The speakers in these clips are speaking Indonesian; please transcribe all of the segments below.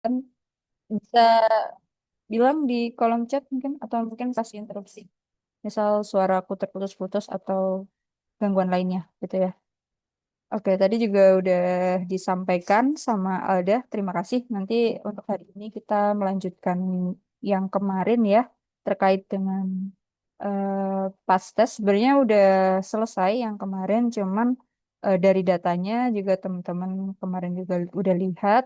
Kan bisa bilang di kolom chat mungkin atau mungkin kasih interupsi. Misal suara aku terputus-putus atau gangguan lainnya gitu ya. Oke, tadi juga udah disampaikan sama Alda. Terima kasih. Nanti untuk hari ini kita melanjutkan yang kemarin ya, terkait dengan pas tes. Sebenarnya udah selesai yang kemarin, cuman dari datanya juga teman-teman kemarin juga udah lihat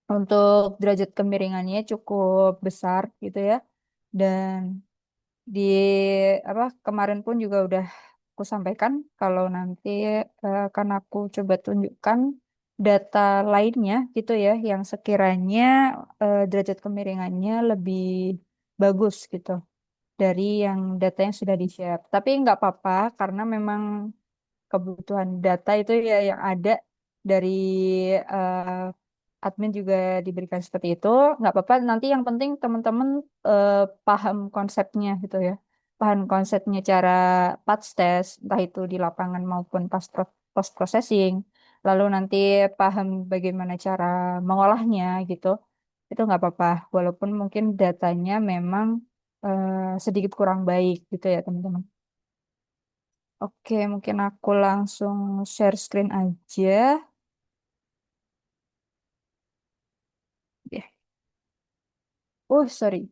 untuk derajat kemiringannya cukup besar gitu ya. Dan di apa kemarin pun juga udah aku sampaikan kalau nanti akan aku coba tunjukkan data lainnya gitu ya yang sekiranya derajat kemiringannya lebih bagus gitu dari yang data yang sudah di-share. Tapi nggak apa-apa karena memang kebutuhan data itu ya yang ada dari admin juga diberikan seperti itu. Nggak apa-apa, nanti yang penting teman-teman eh, paham konsepnya gitu ya. Paham konsepnya cara patch test, entah itu di lapangan maupun post processing. Lalu nanti paham bagaimana cara mengolahnya gitu. Itu nggak apa-apa, walaupun mungkin datanya memang sedikit kurang baik gitu ya teman-teman. Oke, mungkin aku langsung share screen aja. Ya. Oh, sorry.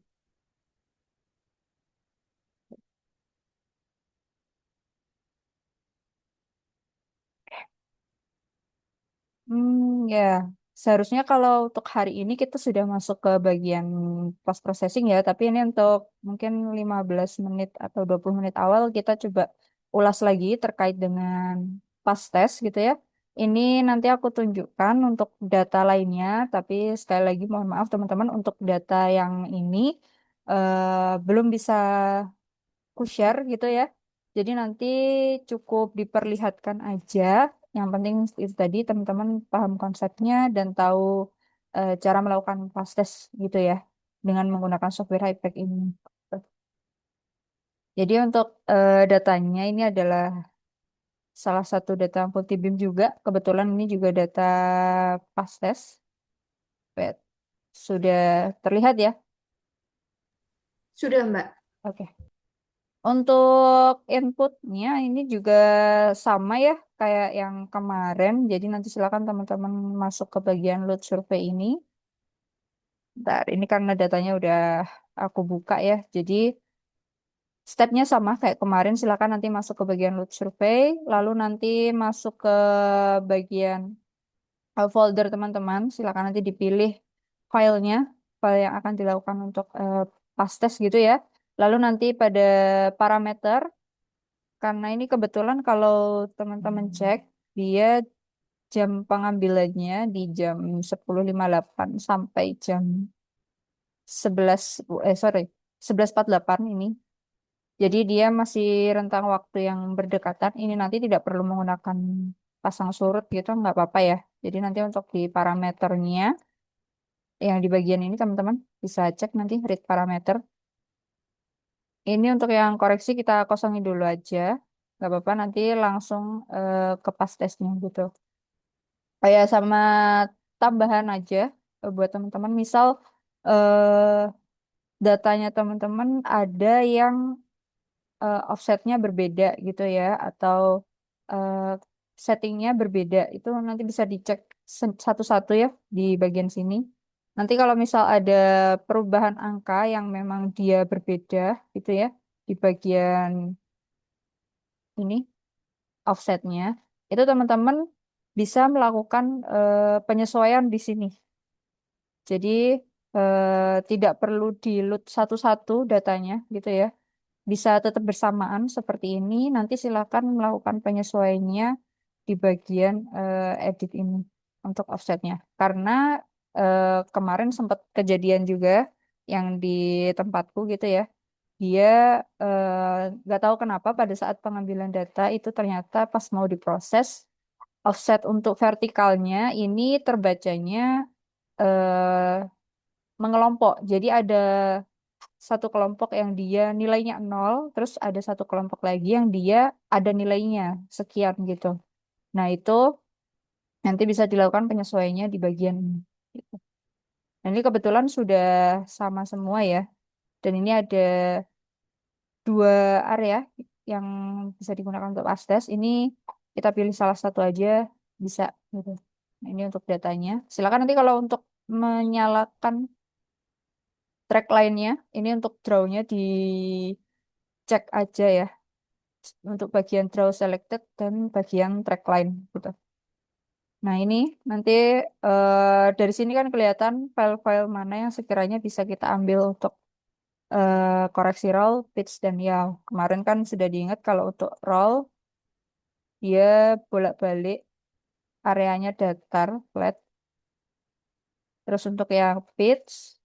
Ya, seharusnya kalau untuk hari ini kita sudah masuk ke bagian post processing ya, tapi ini untuk mungkin 15 menit atau 20 menit awal kita coba ulas lagi terkait dengan past test gitu ya. Ini nanti aku tunjukkan untuk data lainnya, tapi sekali lagi mohon maaf teman-teman untuk data yang ini belum bisa ku share gitu ya. Jadi nanti cukup diperlihatkan aja. Yang penting itu tadi teman-teman paham konsepnya dan tahu cara melakukan fast test gitu ya dengan menggunakan software Hypek ini. Jadi untuk datanya ini adalah salah satu data multi beam juga. Kebetulan ini juga data fast test. Wait, sudah terlihat ya? Sudah, Mbak. Oke. Untuk inputnya ini juga sama ya kayak yang kemarin. Jadi nanti silakan teman-teman masuk ke bagian load survey ini. Bentar, ini karena datanya udah aku buka ya. Jadi stepnya sama kayak kemarin. Silakan nanti masuk ke bagian load survey. Lalu nanti masuk ke bagian folder teman-teman. Silakan nanti dipilih filenya, file yang akan dilakukan untuk pas test gitu ya. Lalu nanti pada parameter. Karena ini kebetulan kalau teman-teman cek, dia jam pengambilannya di jam 10.58 sampai jam 11, sorry, 11.48 ini. Jadi dia masih rentang waktu yang berdekatan. Ini nanti tidak perlu menggunakan pasang surut gitu, nggak apa-apa ya. Jadi nanti untuk di parameternya, yang di bagian ini teman-teman bisa cek nanti read parameter. Ini untuk yang koreksi kita kosongin dulu aja. Nggak apa-apa, nanti langsung ke pas tesnya gitu. Kayak sama tambahan aja buat teman-teman. Misal eh, datanya teman-teman ada yang offsetnya berbeda gitu ya, atau eh, settingnya berbeda. Itu nanti bisa dicek satu-satu ya di bagian sini. Nanti kalau misal ada perubahan angka yang memang dia berbeda gitu ya di bagian ini offsetnya, itu teman-teman bisa melakukan penyesuaian di sini. Jadi tidak perlu di-load satu-satu datanya gitu ya. Bisa tetap bersamaan seperti ini. Nanti silakan melakukan penyesuaiannya di bagian edit ini untuk offsetnya. Karena kemarin sempat kejadian juga yang di tempatku gitu ya. Dia nggak tahu kenapa pada saat pengambilan data itu ternyata pas mau diproses offset untuk vertikalnya ini terbacanya eh, mengelompok. Jadi ada satu kelompok yang dia nilainya nol, terus ada satu kelompok lagi yang dia ada nilainya sekian gitu. Nah, itu nanti bisa dilakukan penyesuaiannya di bagian ini. Gitu. Dan ini kebetulan sudah sama semua ya. Dan ini ada dua area yang bisa digunakan untuk flash test. Ini kita pilih salah satu aja bisa gitu. Nah, ini untuk datanya. Silakan nanti kalau untuk menyalakan track lainnya, ini untuk draw-nya dicek aja ya. Untuk bagian draw selected dan bagian track line gitu. Nah, ini nanti dari sini kan kelihatan file-file mana yang sekiranya bisa kita ambil untuk koreksi roll, pitch, dan yaw. Kemarin kan sudah diingat kalau untuk roll, dia bolak-balik areanya datar, flat. Terus untuk yang pitch,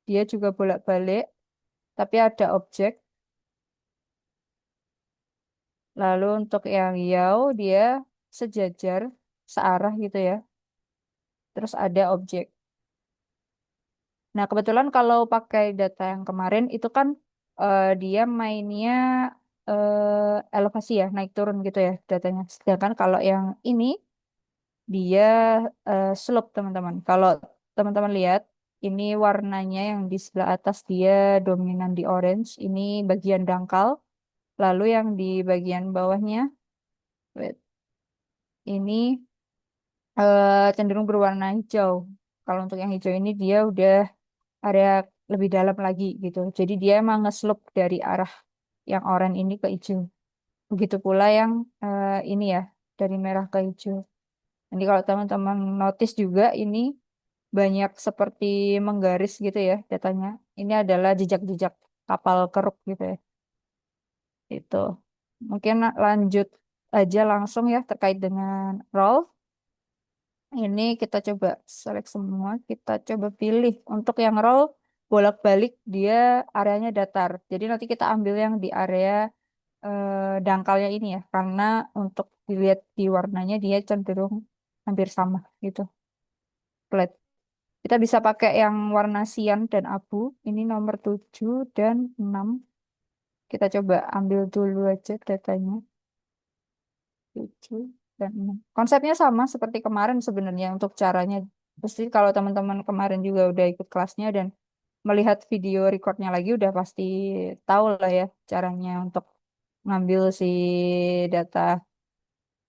dia juga bolak-balik, tapi ada objek. Lalu untuk yang yaw, dia sejajar, searah gitu ya. Terus ada objek. Nah, kebetulan kalau pakai data yang kemarin itu kan dia mainnya elevasi ya, naik turun gitu ya datanya. Sedangkan kalau yang ini dia slope teman-teman. Kalau teman-teman lihat, ini warnanya yang di sebelah atas dia dominan di orange. Ini bagian dangkal. Lalu yang di bagian bawahnya, wait, ini cenderung berwarna hijau. Kalau untuk yang hijau ini dia udah area lebih dalam lagi gitu. Jadi dia emang nge-slope dari arah yang oranye ini ke hijau. Begitu pula yang ini ya, dari merah ke hijau. Nanti kalau teman-teman notice juga ini banyak seperti menggaris gitu ya datanya. Ini adalah jejak-jejak kapal keruk gitu ya. Itu. Mungkin lanjut aja langsung ya terkait dengan roll. Ini kita coba select semua, kita coba pilih untuk yang roll bolak-balik dia areanya datar. Jadi nanti kita ambil yang di area dangkalnya ini ya, karena untuk dilihat di warnanya dia cenderung hampir sama gitu, flat. Kita bisa pakai yang warna sian dan abu. Ini nomor 7 dan 6. Kita coba ambil dulu aja datanya. 7 dan 6. Konsepnya sama seperti kemarin sebenarnya untuk caranya. Pasti kalau teman-teman kemarin juga udah ikut kelasnya dan melihat video recordnya lagi udah pasti tahu lah ya caranya untuk ngambil si data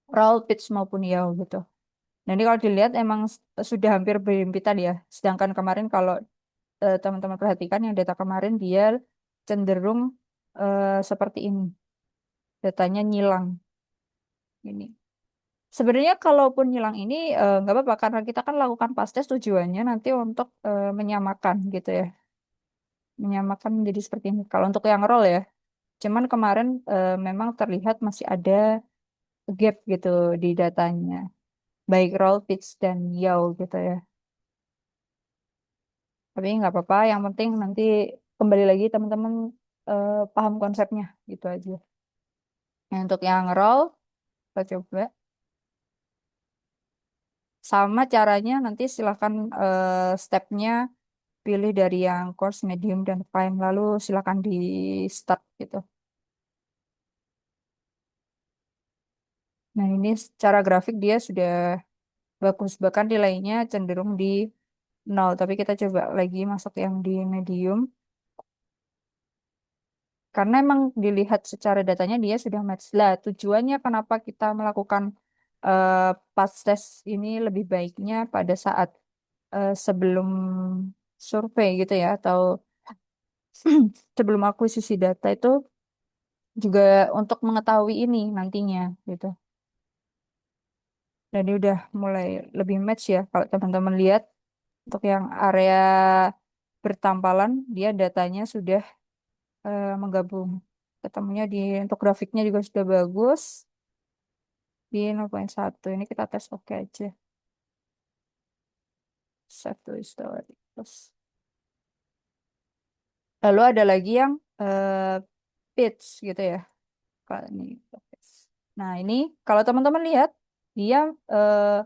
raw, pitch maupun yaw gitu. Nanti kalau dilihat emang sudah hampir berhimpitan ya. Sedangkan kemarin kalau teman-teman perhatikan yang data kemarin dia cenderung seperti ini. Datanya nyilang ini. Sebenarnya kalaupun nyilang ini nggak apa-apa karena kita kan lakukan pas tes tujuannya nanti untuk menyamakan gitu ya. Menyamakan menjadi seperti ini. Kalau untuk yang roll ya, cuman kemarin memang terlihat masih ada gap gitu di datanya. Baik roll, pitch, dan yaw gitu ya. Tapi nggak apa-apa, yang penting nanti kembali lagi teman-teman paham konsepnya gitu aja. Nah, untuk yang roll, kita coba. Sama caranya nanti silahkan stepnya pilih dari yang coarse, medium, dan fine. Lalu silahkan di start gitu. Nah ini secara grafik dia sudah bagus. Bahkan nilainya cenderung di nol. Tapi kita coba lagi masuk yang di medium. Karena emang dilihat secara datanya dia sudah match. Lah, tujuannya kenapa kita melakukan eh, pas test ini lebih baiknya pada saat sebelum survei gitu ya atau sebelum akuisisi data itu juga untuk mengetahui ini nantinya gitu. Dan ini udah mulai lebih match ya kalau teman-teman lihat untuk yang area bertampalan dia datanya sudah menggabung. Ketemunya di untuk grafiknya juga sudah bagus. Di 0,1 ini kita tes oke aja, save to history terus lalu ada lagi yang pitch gitu ya kalau ini pitch. Nah ini kalau teman-teman lihat dia eh,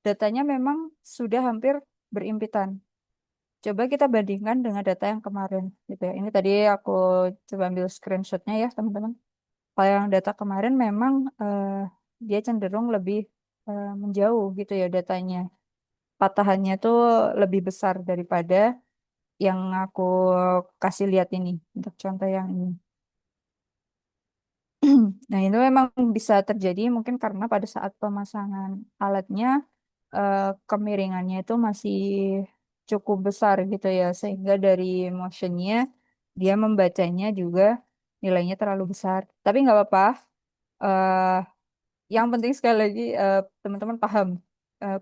datanya memang sudah hampir berimpitan. Coba kita bandingkan dengan data yang kemarin gitu ya, ini tadi aku coba ambil screenshotnya ya teman-teman. Kalau yang data kemarin memang dia cenderung lebih menjauh gitu ya datanya. patahannya tuh lebih besar daripada yang aku kasih lihat ini untuk contoh yang ini. Nah, itu memang bisa terjadi mungkin karena pada saat pemasangan alatnya kemiringannya itu masih cukup besar gitu ya, sehingga dari motionnya dia membacanya juga nilainya terlalu besar. Tapi nggak apa-apa. eh yang penting sekali lagi teman-teman paham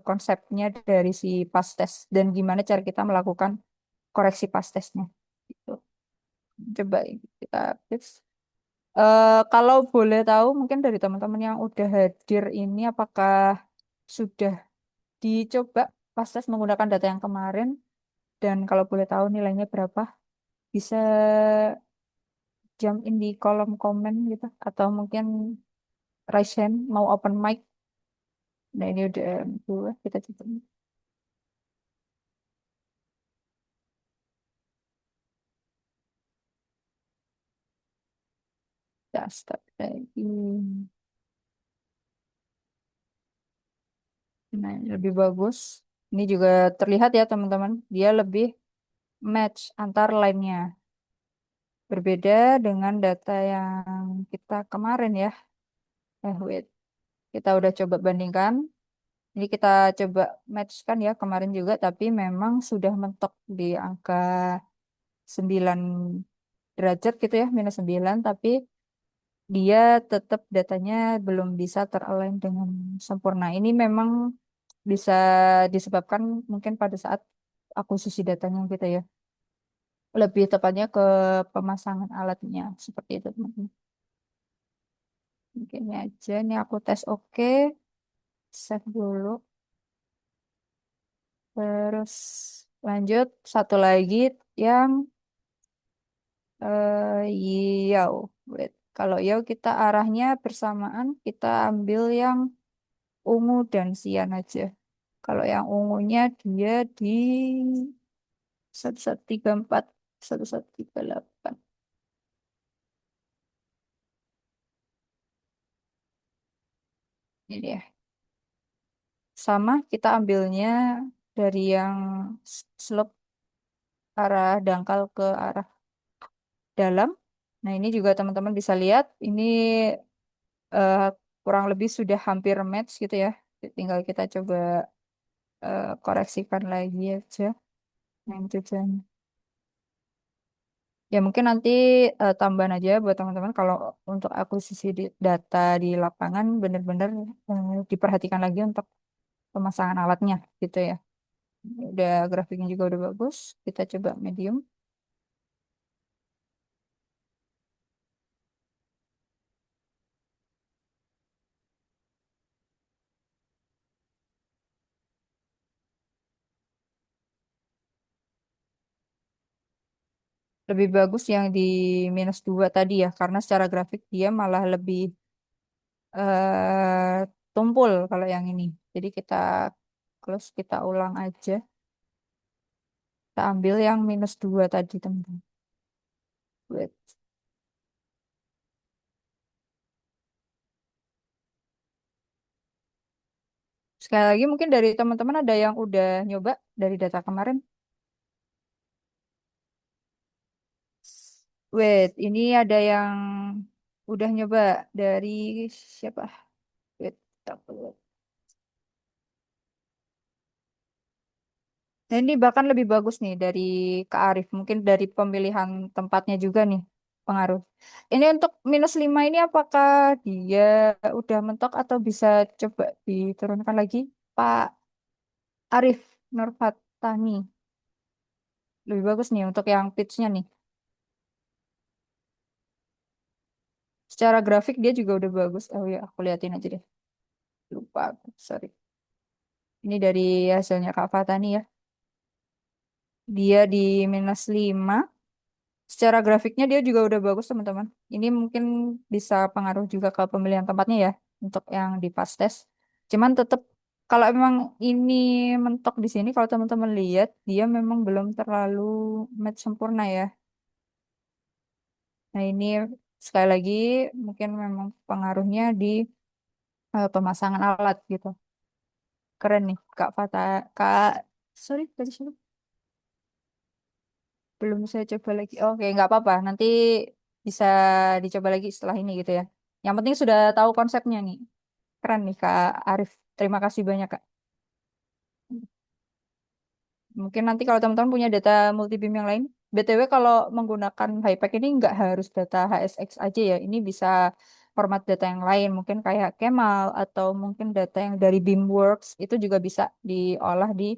konsepnya dari si past test dan gimana cara kita melakukan koreksi past testnya. Gitu. Coba kita tips. Kalau boleh tahu mungkin dari teman-teman yang udah hadir ini apakah sudah dicoba pas tes menggunakan data yang kemarin dan kalau boleh tahu nilainya berapa bisa jump in di kolom komen gitu atau mungkin raise hand mau open mic. Nah ini udah dua kita coba kita start lagi. Nah ini lebih bagus. Ini juga terlihat ya teman-teman dia lebih match antar line-nya. Berbeda dengan data yang kita kemarin ya. Wait. Kita udah coba bandingkan. Ini kita coba matchkan ya kemarin juga, tapi memang sudah mentok di angka 9 derajat gitu ya, -9. Tapi dia tetap datanya belum bisa teralign dengan sempurna. Ini memang bisa disebabkan mungkin pada saat akuisisi datanya gitu ya. Lebih tepatnya ke pemasangan alatnya, seperti itu teman-teman. Mungkin ini aja, ini aku tes oke, save dulu. Terus lanjut satu lagi yang yau. Wait. Kalau yau kita arahnya bersamaan, kita ambil yang ungu dan sian aja. Kalau yang ungunya dia di 1134, 1138. Ini ya. Sama kita ambilnya dari yang slope arah dangkal ke arah dalam. Nah, ini juga teman-teman bisa lihat ini eh, kurang lebih sudah hampir match gitu ya. Tinggal kita coba koreksikan lagi aja yang tujuannya. Ya mungkin nanti tambahan aja buat teman-teman kalau untuk akuisisi data di lapangan benar-benar diperhatikan lagi untuk pemasangan alatnya gitu ya. Udah grafiknya juga udah bagus. Kita coba medium. Lebih bagus yang di -2 tadi ya karena secara grafik dia malah lebih tumpul kalau yang ini. Jadi kita close kita ulang aja. Kita ambil yang -2 tadi teman-teman. Wait. Sekali lagi mungkin dari teman-teman ada yang udah nyoba dari data kemarin. Wait, ini ada yang udah nyoba dari siapa? Wait, tak perlu. Nah, ini bahkan lebih bagus nih dari Kak Arif. Mungkin dari pemilihan tempatnya juga nih pengaruh. Ini untuk -5 ini apakah dia udah mentok atau bisa coba diturunkan lagi? Pak Arif Nurfatani. Lebih bagus nih untuk yang pitch-nya nih. Secara grafik dia juga udah bagus. Oh ya, aku liatin aja deh. Lupa, sorry. Ini dari hasilnya Kak Fatani ya. Dia di -5. Secara grafiknya dia juga udah bagus teman-teman. Ini mungkin bisa pengaruh juga ke pemilihan tempatnya ya untuk yang di pas tes. Cuman tetap kalau memang ini mentok di sini kalau teman-teman lihat dia memang belum terlalu match sempurna ya. Nah ini sekali lagi mungkin memang pengaruhnya di pemasangan alat gitu. Keren nih, Kak Fata. Kak, sorry, tadi siapa? Belum saya coba lagi. Oke, nggak apa-apa. Nanti bisa dicoba lagi setelah ini gitu ya. Yang penting sudah tahu konsepnya nih. Keren nih, Kak Arif. Terima kasih banyak, Kak. Mungkin nanti kalau teman-teman punya data multibeam yang lain, BTW kalau menggunakan HiPack ini nggak harus data HSX aja ya. Ini bisa format data yang lain, mungkin kayak Kemal atau mungkin data yang dari Beamworks itu juga bisa diolah di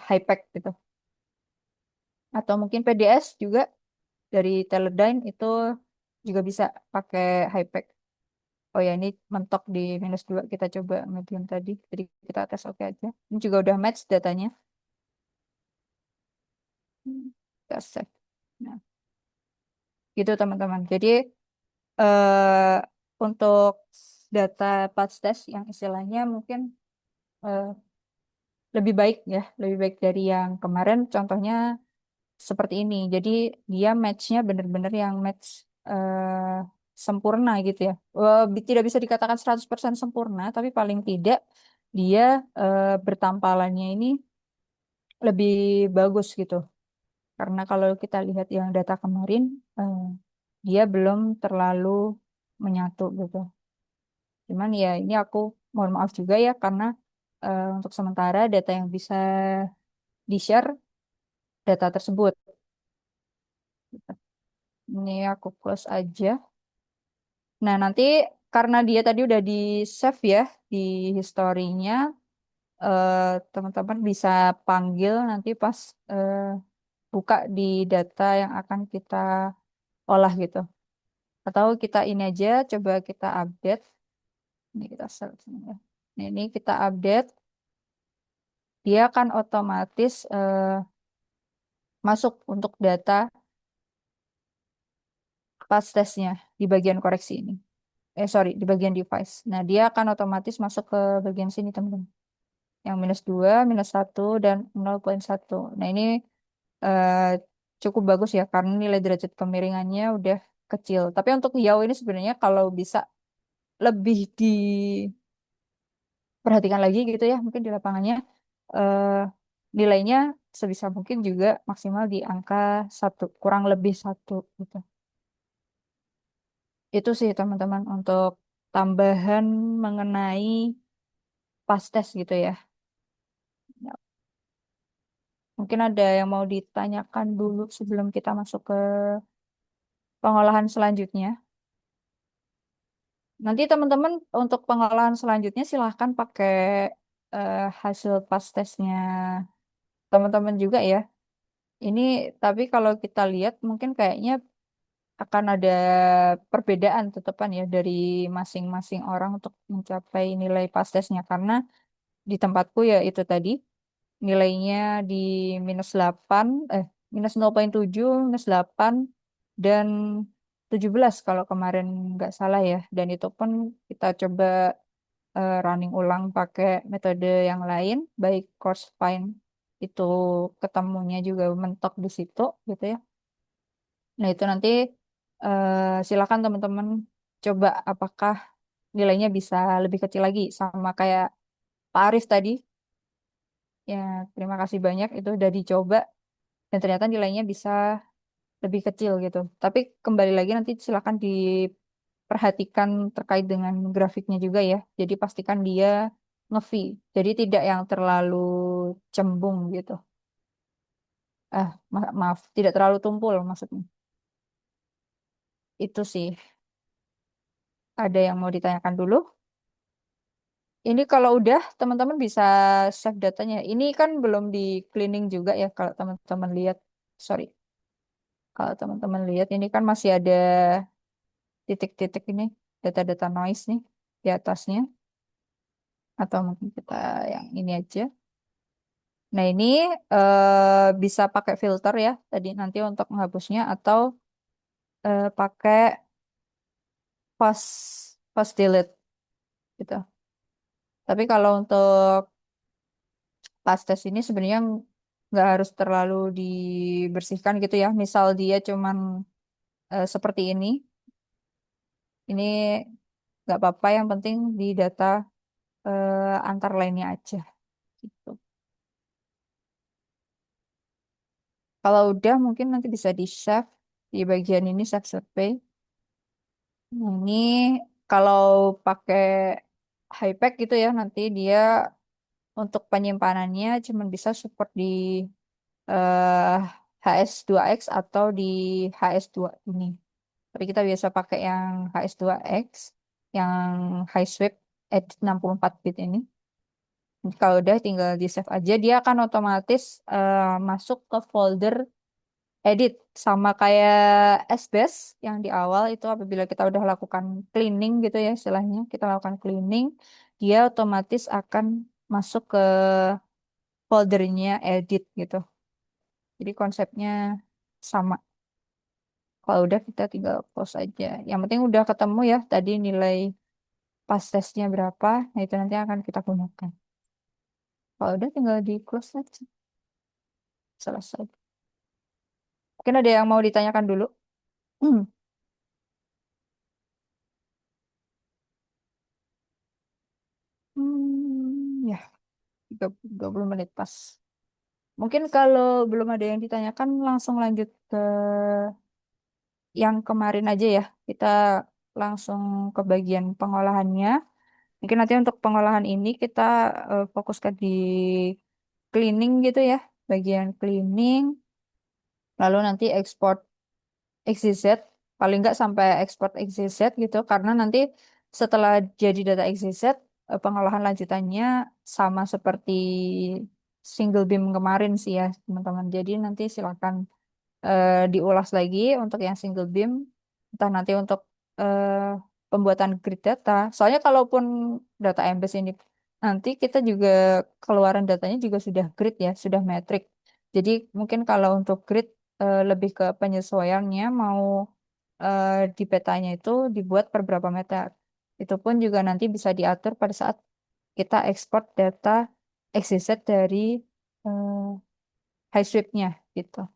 HiPack gitu. Atau mungkin PDS juga dari Teledyne itu juga bisa pakai HiPack. Oh ya, ini mentok di -2. Kita coba medium tadi. Jadi kita tes oke aja. Ini juga udah match datanya. Kita save. Nah, gitu teman-teman. Jadi eh, untuk data patch test yang istilahnya mungkin eh, lebih baik ya, lebih baik dari yang kemarin. Contohnya seperti ini. Jadi dia matchnya benar-benar yang match sempurna gitu ya. Tidak bisa dikatakan 100% sempurna, tapi paling tidak dia bertampalannya ini lebih bagus gitu. Karena kalau kita lihat yang data kemarin, eh, dia belum terlalu menyatu gitu. Cuman ya ini aku mohon maaf juga ya karena untuk sementara data yang bisa di-share data tersebut. Ini aku close aja. Nah, nanti karena dia tadi udah di save ya di historinya, eh, teman-teman bisa panggil nanti pas eh, buka di data yang akan kita olah gitu. Atau kita ini aja, coba kita update. Ini kita search ini ya. Nah, ini kita update, dia akan otomatis masuk untuk data pas testnya di bagian koreksi ini. Sorry, di bagian device. Nah, dia akan otomatis masuk ke bagian sini, teman-teman. Yang -2, -1, dan 0,1. Nah, ini eh, cukup bagus ya, karena nilai derajat kemiringannya udah kecil. Tapi untuk Yao ini sebenarnya kalau bisa lebih diperhatikan lagi gitu ya, mungkin di lapangannya, eh, nilainya sebisa mungkin juga maksimal di angka 1, kurang lebih 1 gitu. Itu sih teman-teman untuk tambahan mengenai pas tes gitu ya. Ya, mungkin ada yang mau ditanyakan dulu sebelum kita masuk ke pengolahan selanjutnya. Nanti teman-teman untuk pengolahan selanjutnya silahkan pakai hasil pas tesnya teman-teman juga ya. Ini tapi kalau kita lihat mungkin kayaknya akan ada perbedaan tetepan ya dari masing-masing orang untuk mencapai nilai pas tesnya karena di tempatku ya itu tadi nilainya di -8, -0,7, -8, dan 17 kalau kemarin nggak salah ya. Dan itu pun kita coba running ulang pakai metode yang lain, baik course find itu ketemunya juga mentok di situ gitu ya. Nah itu nanti silakan teman-teman coba apakah nilainya bisa lebih kecil lagi sama kayak Pak Arif tadi. Ya, terima kasih banyak itu udah dicoba dan ternyata nilainya bisa lebih kecil gitu. Tapi kembali lagi nanti silakan diperhatikan terkait dengan grafiknya juga ya. Jadi pastikan dia nge-V. Jadi tidak yang terlalu cembung gitu. Maaf, tidak terlalu tumpul maksudnya. Itu sih. Ada yang mau ditanyakan dulu? Ini kalau udah teman-teman bisa save datanya. Ini kan belum di cleaning juga ya kalau teman-teman lihat. Sorry. Kalau teman-teman lihat ini kan masih ada titik-titik ini data-data noise nih di atasnya atau mungkin kita yang ini aja. Nah ini bisa pakai filter ya tadi nanti untuk menghapusnya atau pakai fast delete gitu. Tapi kalau untuk fast test ini sebenarnya nggak harus terlalu dibersihkan gitu ya. Misal dia cuman seperti ini nggak apa-apa. Yang penting di data antar lainnya aja gitu. Kalau udah mungkin nanti bisa di save di bagian ini save survey. Nah, ini kalau pakai Hypack gitu ya nanti dia untuk penyimpanannya cuma bisa support di eh, HS2X atau di HS2 ini. Tapi kita biasa pakai yang HS2X, yang high sweep edit 64 bit ini. Nanti kalau udah tinggal di save aja, dia akan otomatis masuk ke folder edit. Sama kayak SBS yang di awal itu apabila kita udah lakukan cleaning gitu ya istilahnya, kita lakukan cleaning, dia otomatis akan masuk ke foldernya edit gitu. Jadi konsepnya sama. Kalau udah kita tinggal close aja. Yang penting udah ketemu ya tadi nilai pas tesnya berapa. Nah itu nanti akan kita gunakan. Kalau udah tinggal di close aja. Selesai. Mungkin ada yang mau ditanyakan dulu. Hmm. Ya, 30 menit pas. Mungkin kalau belum ada yang ditanyakan langsung lanjut ke yang kemarin aja ya. Kita langsung ke bagian pengolahannya. Mungkin nanti untuk pengolahan ini kita fokuskan di cleaning gitu ya. Bagian cleaning, lalu nanti ekspor XYZ, paling nggak sampai ekspor XYZ gitu, karena nanti setelah jadi data XYZ, pengolahan lanjutannya sama seperti single beam kemarin sih ya, teman-teman. Jadi nanti silakan diulas lagi untuk yang single beam, entah nanti untuk eh, pembuatan grid data. Soalnya kalaupun data Embase ini nanti kita juga keluaran datanya juga sudah grid ya, sudah metrik. Jadi mungkin kalau untuk grid lebih ke penyesuaiannya mau di petanya itu dibuat per berapa meter. Itu pun juga nanti bisa diatur pada saat kita ekspor data XYZ dari eh, high sweep-nya gitu.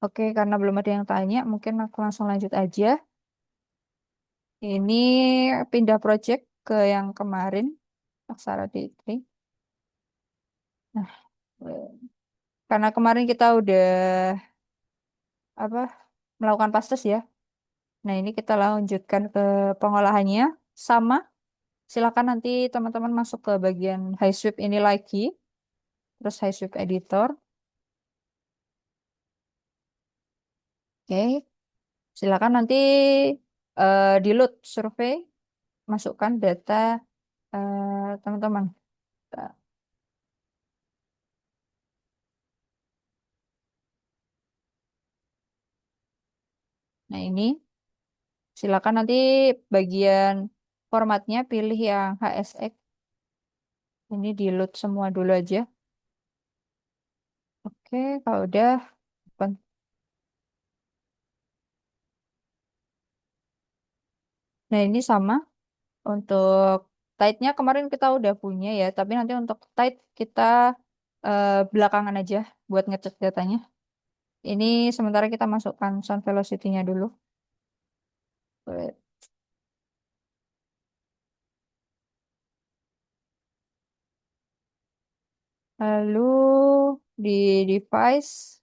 Oke, karena belum ada yang tanya, mungkin aku langsung lanjut aja. Ini pindah project ke yang kemarin, Aksara D3. Nah, eh, karena kemarin kita udah apa melakukan pastes ya. Nah, ini kita lanjutkan ke pengolahannya. Sama, silakan nanti teman-teman masuk ke bagian high sweep ini lagi, terus high sweep editor. Oke, silakan nanti di load survei, masukkan data teman-teman. Nah, ini silakan nanti bagian formatnya pilih yang HSX. Ini di load semua dulu aja. Oke, kalau udah. Nah, ini sama untuk type-nya kemarin kita udah punya ya, tapi nanti untuk type kita belakangan aja buat ngecek datanya. Ini sementara kita masukkan sound velocity-nya dulu. Lalu di device.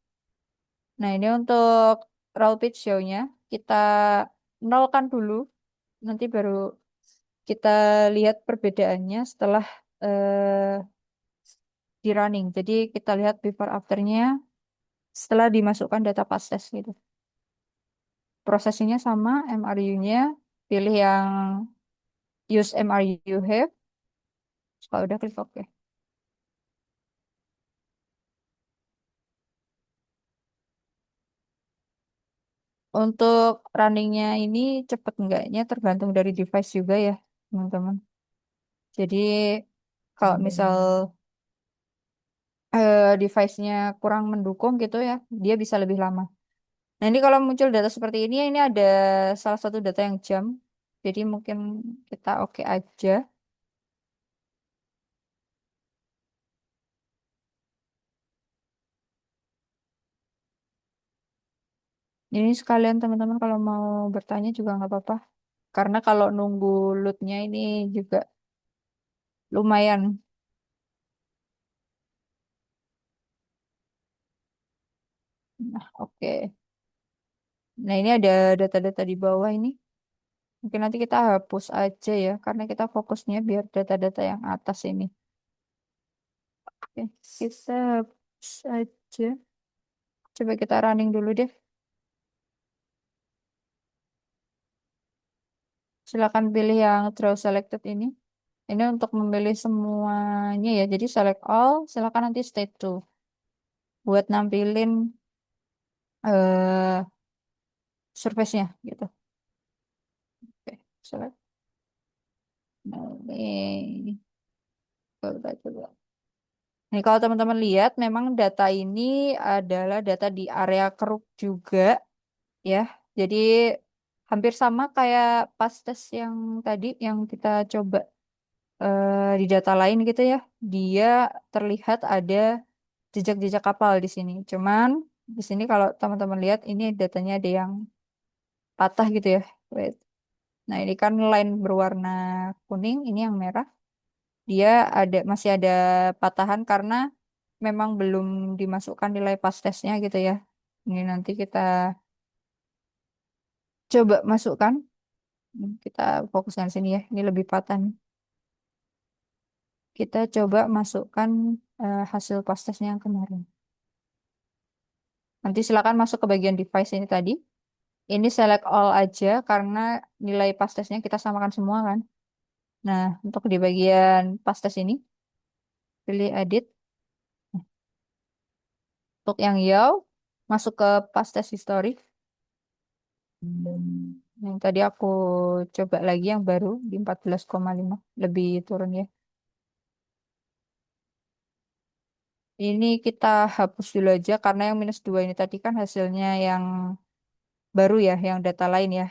Nah, ini untuk raw pitch show-nya kita nolkan dulu. Nanti baru kita lihat perbedaannya setelah eh, di running. Jadi kita lihat before afternya setelah dimasukkan data pas test gitu. Prosesnya sama, MRU-nya pilih yang use MRU have. Kalau udah klik OK. Untuk runningnya ini cepet enggaknya tergantung dari device juga ya, teman-teman. Jadi kalau misal device-nya kurang mendukung gitu ya, dia bisa lebih lama. Nah, ini kalau muncul data seperti ini ada salah satu data yang jam. Jadi mungkin kita oke aja. Ini sekalian teman-teman kalau mau bertanya juga nggak apa-apa. Karena kalau nunggu loadnya ini juga lumayan. Nah, oke. Nah, ini ada data-data di bawah ini. Mungkin nanti kita hapus aja ya, karena kita fokusnya biar data-data yang atas ini. Oke, kita hapus aja. Coba kita running dulu deh. Silakan pilih yang draw selected ini. Ini untuk memilih semuanya ya. Jadi select all, silakan nanti state to buat nampilin eh surface-nya gitu. Oke, select. Nah, ini coba. Nih, kalau teman-teman lihat, memang data ini adalah data di area keruk juga, ya. Jadi hampir sama kayak pas tes yang tadi, yang kita coba di data lain gitu ya. Dia terlihat ada jejak-jejak kapal di sini. Cuman di sini kalau teman-teman lihat, ini datanya ada yang patah gitu ya. Wait. Nah, ini kan line berwarna kuning, ini yang merah. Dia masih ada patahan karena memang belum dimasukkan nilai pas tesnya gitu ya. Ini nanti kita coba masukkan. Kita fokuskan sini ya. Ini lebih patah nih. Kita coba masukkan hasil pas tesnya yang kemarin. Nanti silakan masuk ke bagian device ini tadi. Ini select all aja karena nilai pas tesnya kita samakan semua kan. Nah, untuk di bagian pas tes ini, pilih edit. Untuk yang Yao, masuk ke pas tes history. Yang tadi aku coba lagi yang baru di 14,5 lebih turun ya. Ini kita hapus dulu aja karena yang -2 ini tadi kan hasilnya yang baru ya, yang data lain ya.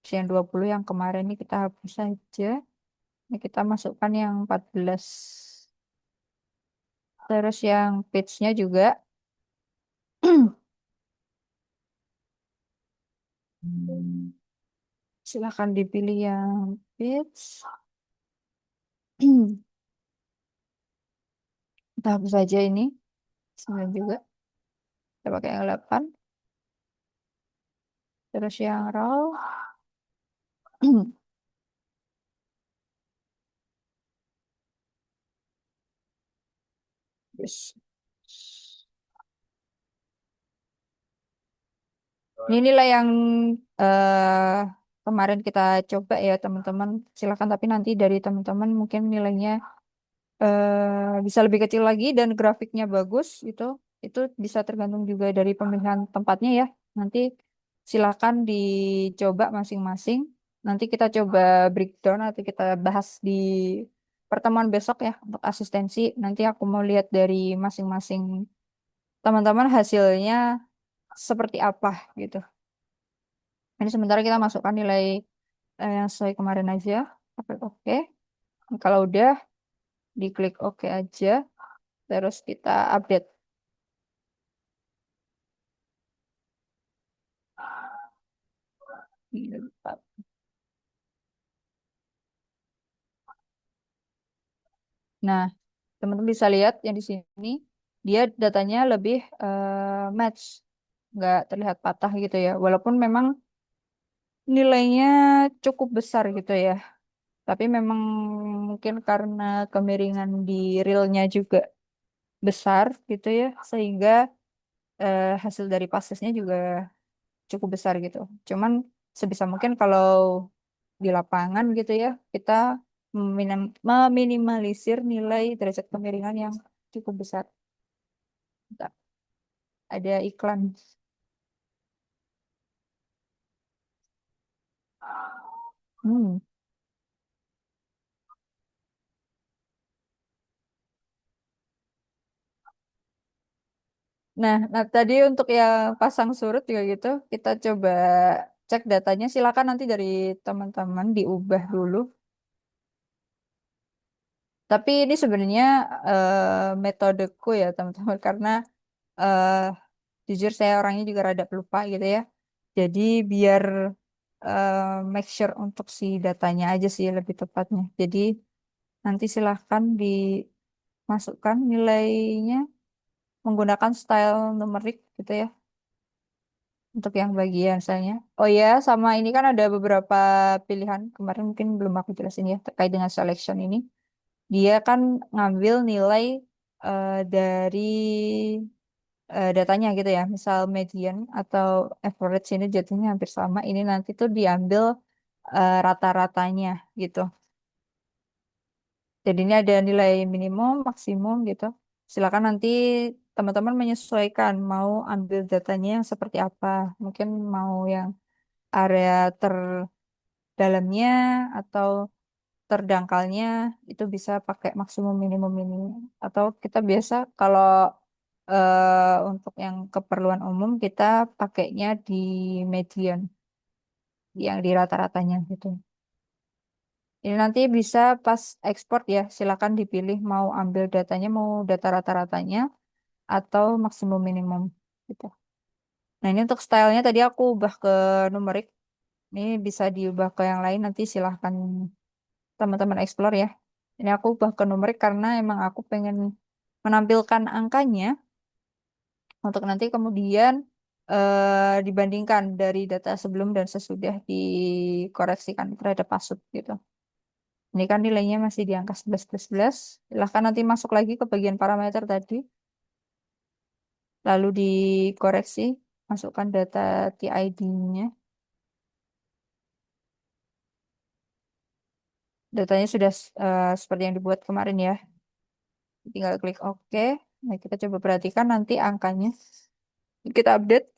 Terus yang 20 yang kemarin ini kita hapus saja. Ini kita masukkan yang 14. Terus yang page-nya juga silahkan dipilih yang page. Kita hapus saja ini. 9 juga. Kita pakai yang 8. Terus yang raw. Yes. Ini nilai yang eh, kemarin kita coba ya teman-teman. Silakan tapi nanti dari teman-teman mungkin nilainya bisa lebih kecil lagi dan grafiknya bagus gitu. Itu bisa tergantung juga dari pemilihan tempatnya ya. Nanti silakan dicoba masing-masing. Nanti kita coba breakdown atau kita bahas di pertemuan besok ya untuk asistensi. Nanti aku mau lihat dari masing-masing teman-teman hasilnya seperti apa gitu. Ini sementara kita masukkan nilai yang sesuai kemarin aja. Oke, oke. Kalau udah, diklik oke aja. Terus kita update. Nah, teman-teman bisa lihat yang di sini, dia datanya lebih match. Nggak terlihat patah gitu ya. Walaupun memang nilainya cukup besar gitu ya. Tapi memang mungkin karena kemiringan di realnya juga besar gitu ya. Sehingga hasil dari pasesnya juga cukup besar gitu. Cuman sebisa mungkin kalau di lapangan gitu ya, kita meminimalisir nilai derajat kemiringan yang cukup besar. Bentar, ada iklan. Hmm. Nah, tadi untuk yang pasang surut juga gitu, kita coba cek datanya. Silakan nanti dari teman-teman diubah dulu. Tapi ini sebenarnya metodeku ya teman-teman, karena eh, jujur saya orangnya juga rada pelupa gitu ya. Jadi biar make sure untuk si datanya aja sih lebih tepatnya. Jadi nanti silahkan dimasukkan nilainya menggunakan style numerik gitu ya untuk yang bagian misalnya. Oh ya, sama ini kan ada beberapa pilihan kemarin mungkin belum aku jelasin ya terkait dengan selection ini. Dia kan ngambil nilai dari datanya gitu ya. Misal median atau average ini jatuhnya hampir sama. Ini nanti tuh diambil rata-ratanya gitu. Jadi ini ada nilai minimum, maksimum gitu. Silakan nanti teman-teman menyesuaikan mau ambil datanya yang seperti apa. Mungkin mau yang area terdalamnya atau terdangkalnya itu bisa pakai maksimum minimum ini. Atau kita biasa kalau untuk yang keperluan umum kita pakainya di median yang di rata-ratanya gitu. Ini nanti bisa pas ekspor ya, silakan dipilih mau ambil datanya, mau data rata-ratanya atau maksimum minimum gitu. Nah ini untuk stylenya tadi aku ubah ke numerik. Ini bisa diubah ke yang lain nanti silahkan teman-teman explore ya. Ini aku ubah ke numerik karena emang aku pengen menampilkan angkanya untuk nanti kemudian dibandingkan dari data sebelum dan sesudah dikoreksikan terhadap password gitu. Ini kan nilainya masih di angka 11 Silahkan nanti masuk lagi ke bagian parameter tadi, lalu dikoreksi, masukkan data TID-nya. Datanya sudah seperti yang dibuat kemarin ya. Tinggal klik OK. Nah, kita coba perhatikan nanti angkanya. Kita update.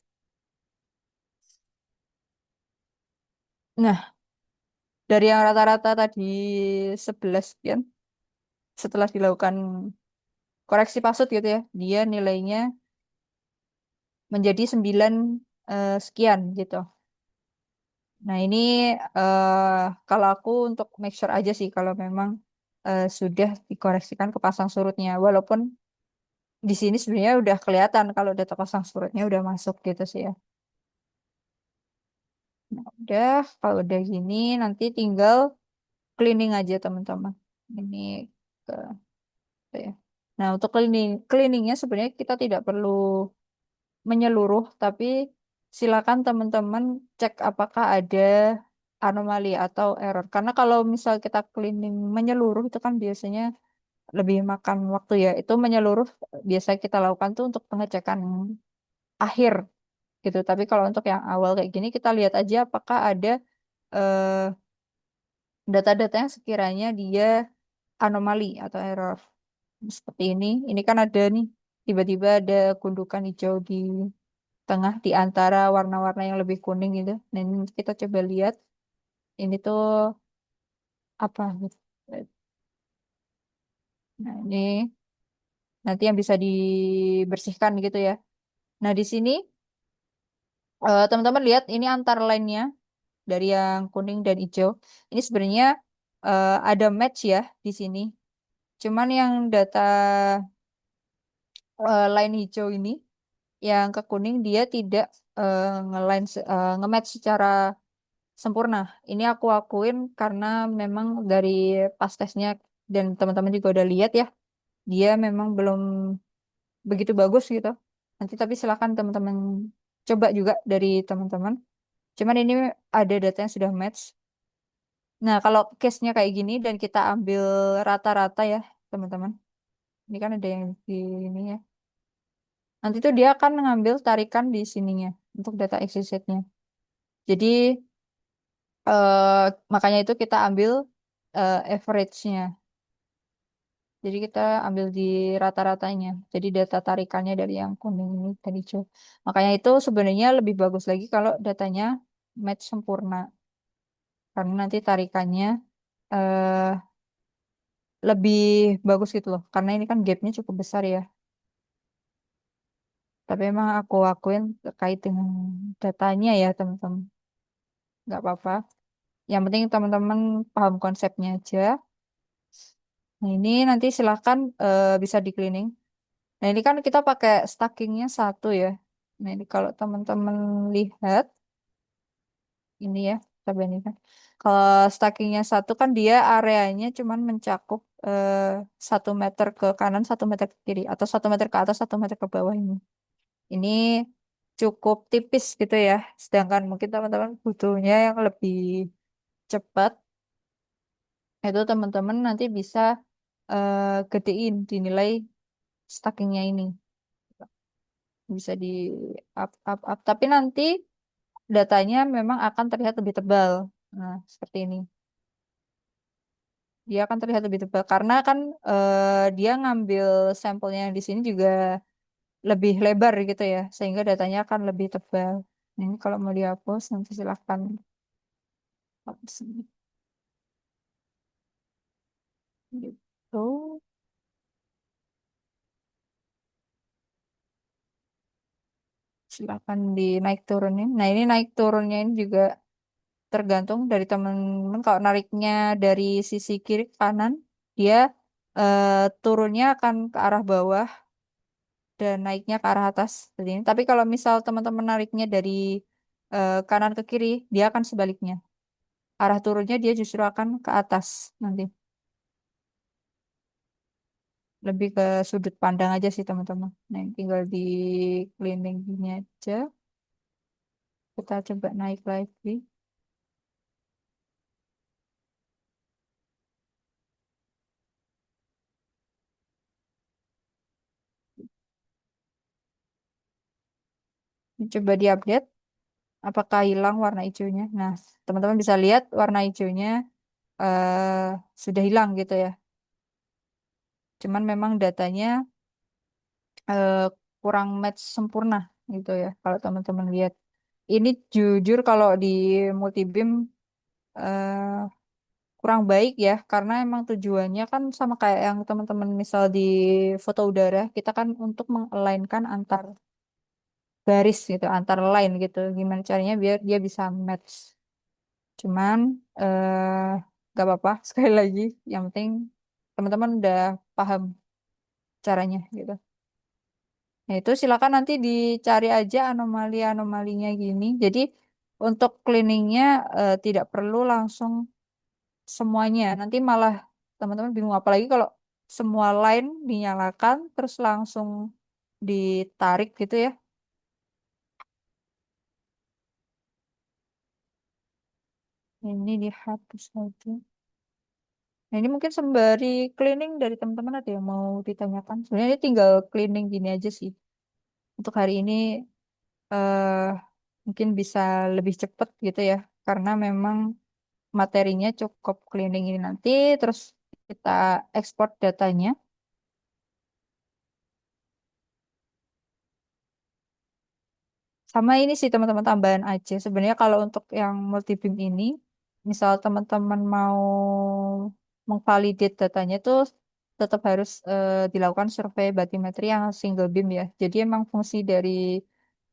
Nah, dari yang rata-rata tadi 11 sekian, setelah dilakukan koreksi password gitu ya, dia nilainya menjadi 9 sekian gitu. Nah, ini kalau aku untuk make sure aja sih kalau memang sudah dikoreksikan ke pasang surutnya. Walaupun di sini sebenarnya udah kelihatan kalau data pasang surutnya udah masuk gitu sih ya. Nah, udah, kalau udah gini nanti tinggal cleaning aja teman-teman. Ini ke apa ya. Nah, untuk cleaningnya sebenarnya kita tidak perlu menyeluruh, tapi silakan teman-teman cek apakah ada anomali atau error. Karena kalau misal kita cleaning menyeluruh itu kan biasanya lebih makan waktu ya. Itu menyeluruh biasa kita lakukan tuh untuk pengecekan akhir gitu. Tapi kalau untuk yang awal kayak gini kita lihat aja apakah ada eh, data-data yang sekiranya dia anomali atau error. Seperti ini. Ini kan ada nih tiba-tiba ada gundukan hijau di tengah di antara warna-warna yang lebih kuning gitu. Nah, ini kita coba lihat ini tuh apa gitu. Nah, ini nanti yang bisa dibersihkan gitu ya. Nah, di sini teman-teman lihat ini antar line-nya dari yang kuning dan hijau. Ini sebenarnya ada match ya di sini. Cuman yang data line hijau ini yang ke kuning dia tidak nge-match secara sempurna. Ini aku akuin karena memang dari pas tesnya dan teman-teman juga udah lihat ya, dia memang belum begitu bagus gitu. Nanti tapi silakan teman-teman coba juga dari teman-teman. Cuman ini ada data yang sudah match. Nah, kalau case-nya kayak gini dan kita ambil rata-rata ya, teman-teman. Ini kan ada yang di ini ya. Nanti tuh dia akan mengambil tarikan di sininya untuk data XYZ-nya. Jadi makanya itu kita ambil average-nya. Jadi kita ambil di rata-ratanya. Jadi data tarikannya dari yang kuning ini dan hijau. Makanya itu sebenarnya lebih bagus lagi kalau datanya match sempurna. Karena nanti tarikannya eh, lebih bagus gitu loh. Karena ini kan gapnya cukup besar ya. Tapi emang aku akuin terkait dengan datanya ya teman-teman. Nggak apa-apa. Yang penting teman-teman paham konsepnya aja. Nah ini nanti silahkan bisa di cleaning. Nah ini kan kita pakai stackingnya satu ya. Nah ini kalau teman-teman lihat ini ya. kita bandingkan. Kalau stackingnya satu kan dia areanya cuman mencakup 1 meter ke kanan, 1 meter ke kiri, atau 1 meter ke atas, 1 meter ke bawah ini. Ini cukup tipis gitu ya. Sedangkan mungkin teman-teman butuhnya yang lebih cepat, itu teman-teman nanti bisa gedein dinilai stackingnya ini. Bisa di up. Tapi nanti datanya memang akan terlihat lebih tebal. Nah, seperti ini. Dia akan terlihat lebih tebal karena kan dia ngambil sampelnya yang di sini juga lebih lebar gitu ya, sehingga datanya akan lebih tebal. Nah, ini kalau mau dihapus nanti silahkan hapus ini. Gitu. Silahkan dinaik turunin. Nah, ini naik turunnya ini juga tergantung dari teman-teman. Kalau nariknya dari sisi kiri ke kanan, dia turunnya akan ke arah bawah dan naiknya ke arah atas seperti ini. Tapi kalau misal teman-teman nariknya dari kanan ke kiri, dia akan sebaliknya. Arah turunnya dia justru akan ke atas nanti. Lebih ke sudut pandang aja sih teman-teman. Nah, ini tinggal di cleaning gini aja. Kita coba naik lagi. Ini coba diupdate. Apakah hilang warna hijaunya? Nah, teman-teman bisa lihat warna hijaunya eh sudah hilang gitu ya. Cuman memang datanya eh, kurang match sempurna gitu ya. Kalau teman-teman lihat. Ini jujur kalau di multibeam eh, kurang baik ya. Karena emang tujuannya kan sama kayak yang teman-teman misal di foto udara. Kita kan untuk mengalainkan antar garis gitu, antar line gitu. Gimana caranya biar dia bisa match. Cuman gak apa-apa sekali lagi. Yang penting teman-teman udah paham caranya gitu. Nah, itu silakan nanti dicari aja anomali-anomalinya gini. Jadi untuk cleaningnya tidak perlu langsung semuanya. Nanti malah teman-teman bingung apalagi kalau semua line dinyalakan terus langsung ditarik gitu ya. Ini dihapus aja. Nah, ini mungkin sembari cleaning dari teman-teman ada yang mau ditanyakan. Sebenarnya ini tinggal cleaning gini aja sih. Untuk hari ini eh mungkin bisa lebih cepat gitu ya. Karena memang materinya cukup cleaning ini nanti. Terus kita ekspor datanya. Sama ini sih teman-teman tambahan aja. Sebenarnya kalau untuk yang multi beam ini, misal teman-teman mau mengvalidate datanya tuh tetap harus dilakukan survei bathymetry yang single beam ya. Jadi emang fungsi dari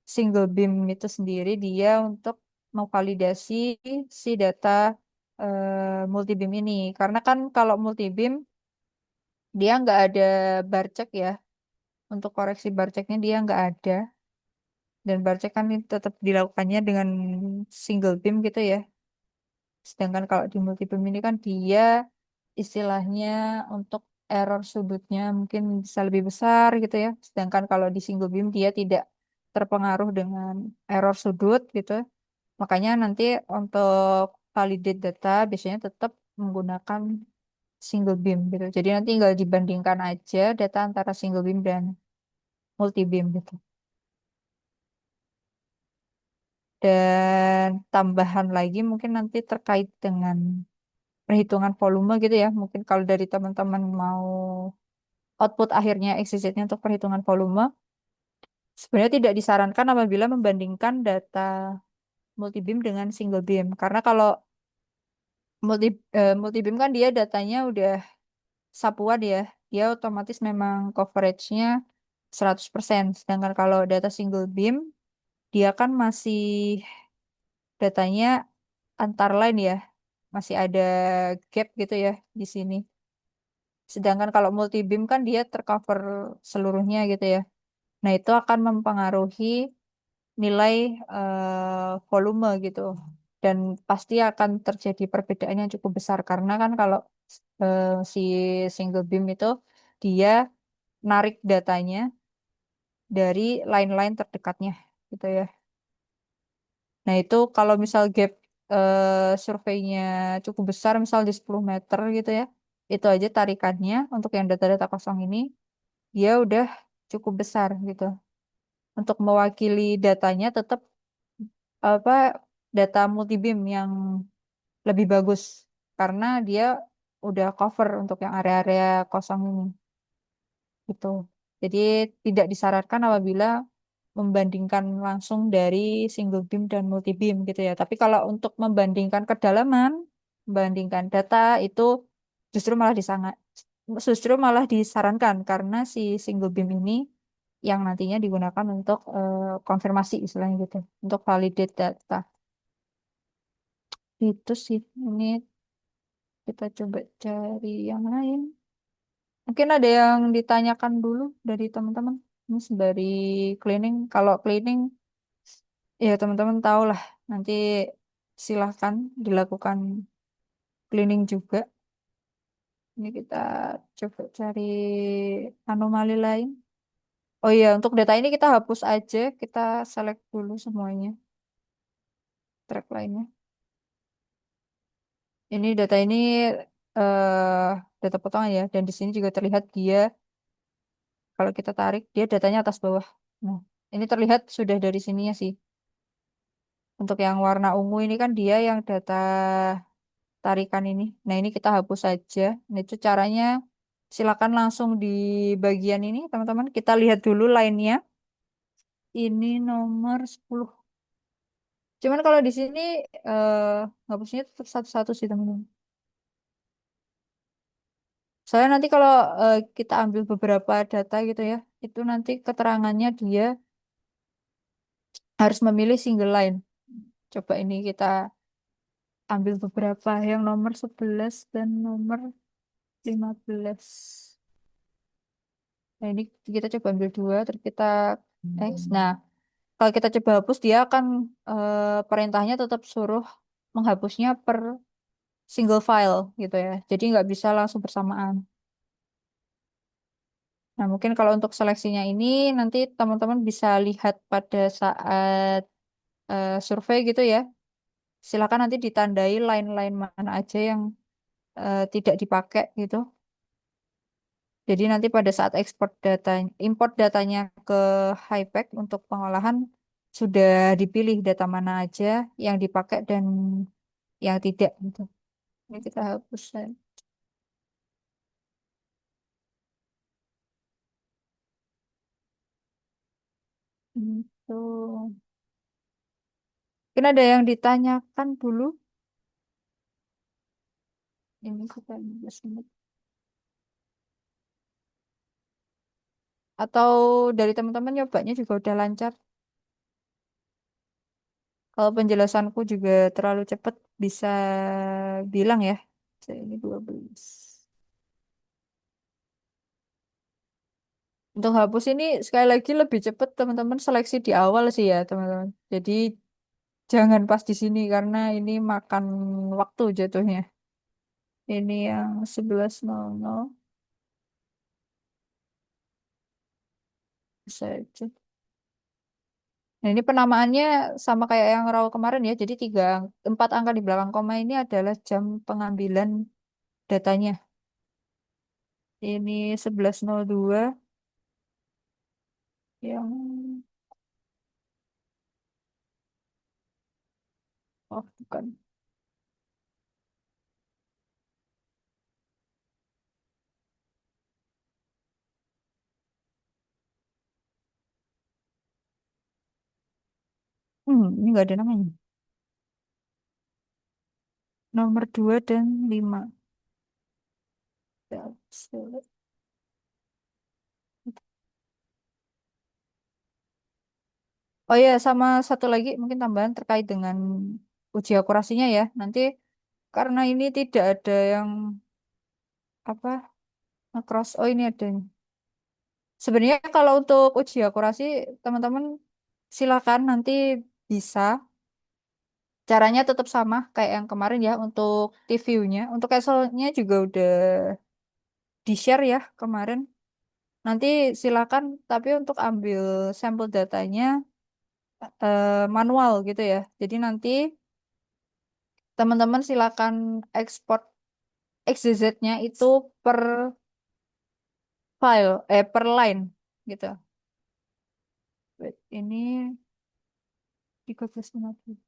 single beam itu sendiri dia untuk memvalidasi si data multi beam ini. Karena kan kalau multi beam dia nggak ada barcek ya. Untuk koreksi barceknya dia nggak ada. Dan barcek kan ini tetap dilakukannya dengan single beam gitu ya. Sedangkan kalau di multi beam ini kan dia istilahnya untuk error sudutnya mungkin bisa lebih besar gitu ya. Sedangkan kalau di single beam dia tidak terpengaruh dengan error sudut gitu. Makanya nanti untuk validate data biasanya tetap menggunakan single beam gitu. Jadi nanti tinggal dibandingkan aja data antara single beam dan multi beam gitu. Dan tambahan lagi mungkin nanti terkait dengan perhitungan volume gitu ya. Mungkin kalau dari teman-teman mau output akhirnya exit-nya untuk perhitungan volume, sebenarnya tidak disarankan apabila membandingkan data multibeam dengan single beam. Karena kalau multibeam kan dia datanya udah sapuan ya, dia otomatis memang coveragenya 100%. Sedangkan kalau data single beam, dia kan masih datanya antar line ya, masih ada gap gitu ya di sini. Sedangkan kalau multi beam kan dia tercover seluruhnya gitu ya. Nah, itu akan mempengaruhi nilai volume gitu. dan pasti akan terjadi perbedaan yang cukup besar karena kan kalau eh, si single beam itu dia narik datanya dari line-line terdekatnya gitu ya. Nah, itu kalau misal gap surveinya cukup besar, misal di 10 meter gitu ya, itu aja tarikannya untuk yang data-data kosong ini, dia udah cukup besar gitu. Untuk mewakili datanya tetap apa data multibeam yang lebih bagus karena dia udah cover untuk yang area-area kosong ini gitu. Jadi tidak disarankan apabila membandingkan langsung dari single beam dan multi beam gitu ya. Tapi kalau untuk membandingkan kedalaman, membandingkan data itu justru malah disarankan karena si single beam ini yang nantinya digunakan untuk konfirmasi istilahnya gitu, untuk validate data. Itu sih. Ini kita coba cari yang lain. Mungkin ada yang ditanyakan dulu dari teman-teman. Ini dari cleaning. Kalau cleaning ya teman-teman tahu lah, nanti silahkan dilakukan cleaning juga. Ini kita coba cari anomali lain. Oh iya, untuk data ini kita hapus aja, kita select dulu semuanya, track lainnya. Ini data ini data potongan ya, dan di sini juga terlihat dia, kalau kita tarik, dia datanya atas bawah. Nah, ini terlihat sudah dari sininya sih. Untuk yang warna ungu ini kan dia yang data tarikan ini. Nah, ini kita hapus saja. Nah, itu caranya silakan langsung di bagian ini, teman-teman. Kita lihat dulu line-nya. Ini nomor 10. Cuman kalau di sini eh hapusnya tetap satu-satu sih, teman-teman. Soalnya nanti kalau kita ambil beberapa data gitu ya, itu nanti keterangannya dia harus memilih single line. Coba ini kita ambil beberapa yang nomor 11 dan nomor 15. Nah, ini kita coba ambil dua, terus kita X. Nah, kalau kita coba hapus, dia akan perintahnya tetap suruh menghapusnya per single file gitu ya. Jadi nggak bisa langsung bersamaan. Nah, mungkin kalau untuk seleksinya ini nanti teman-teman bisa lihat pada saat survei gitu ya. Silakan nanti ditandai line-line mana aja yang tidak dipakai gitu. Jadi nanti pada saat ekspor data, import datanya ke HiPack untuk pengolahan sudah dipilih data mana aja yang dipakai dan yang tidak gitu. Ini kita hapus ya. Itu. Mungkin ada yang ditanyakan dulu. Ini kita 15 menit. Atau dari teman-teman nyobanya juga udah lancar. Kalau penjelasanku juga terlalu cepat bisa bilang ya. Saya ini 12. Untuk hapus ini sekali lagi lebih cepat teman-teman seleksi di awal sih ya teman-teman. Jadi jangan pas di sini karena ini makan waktu jatuhnya. Ini yang 11.00 saja. Nah, ini penamaannya sama kayak yang raw kemarin ya. Jadi 4 angka di belakang koma ini adalah jam pengambilan datanya. Ini 11.02 yang oh bukan. Ini nggak ada namanya. Nomor 2 dan 5. Ya, oh ya, sama satu lagi mungkin tambahan terkait dengan uji akurasinya ya. Nanti karena ini tidak ada yang apa cross. Oh ini ada. Sebenarnya kalau untuk uji akurasi teman-teman silakan nanti bisa. Caranya tetap sama kayak yang kemarin ya untuk TVU-nya. Untuk Excel-nya juga udah di-share ya kemarin. Nanti silakan, tapi untuk ambil sampel datanya manual gitu ya. Jadi nanti teman-teman silakan ekspor XYZ-nya itu per file, per line gitu. Wait, ini 13 menit.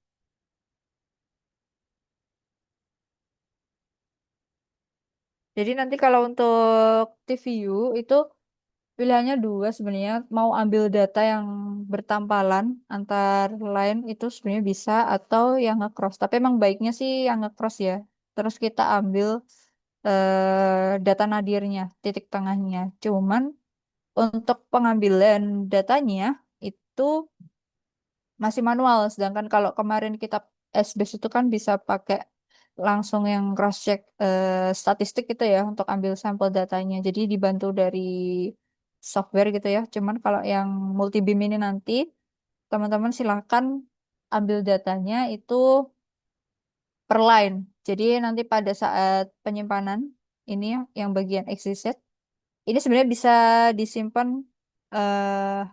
Jadi nanti kalau untuk TVU itu pilihannya dua sebenarnya. Mau ambil data yang bertampalan antar line itu sebenarnya bisa atau yang nge-cross. Tapi emang baiknya sih yang nge-cross ya. Terus kita ambil data nadirnya, titik tengahnya. Cuman untuk pengambilan datanya itu masih manual. Sedangkan kalau kemarin kita SBase itu kan bisa pakai langsung yang cross check statistik gitu ya untuk ambil sampel datanya. Jadi dibantu dari software gitu ya. Cuman kalau yang multi beam ini nanti teman-teman silahkan ambil datanya itu per line. Jadi nanti pada saat penyimpanan ini ya, yang bagian XYZ ini sebenarnya bisa disimpan eh,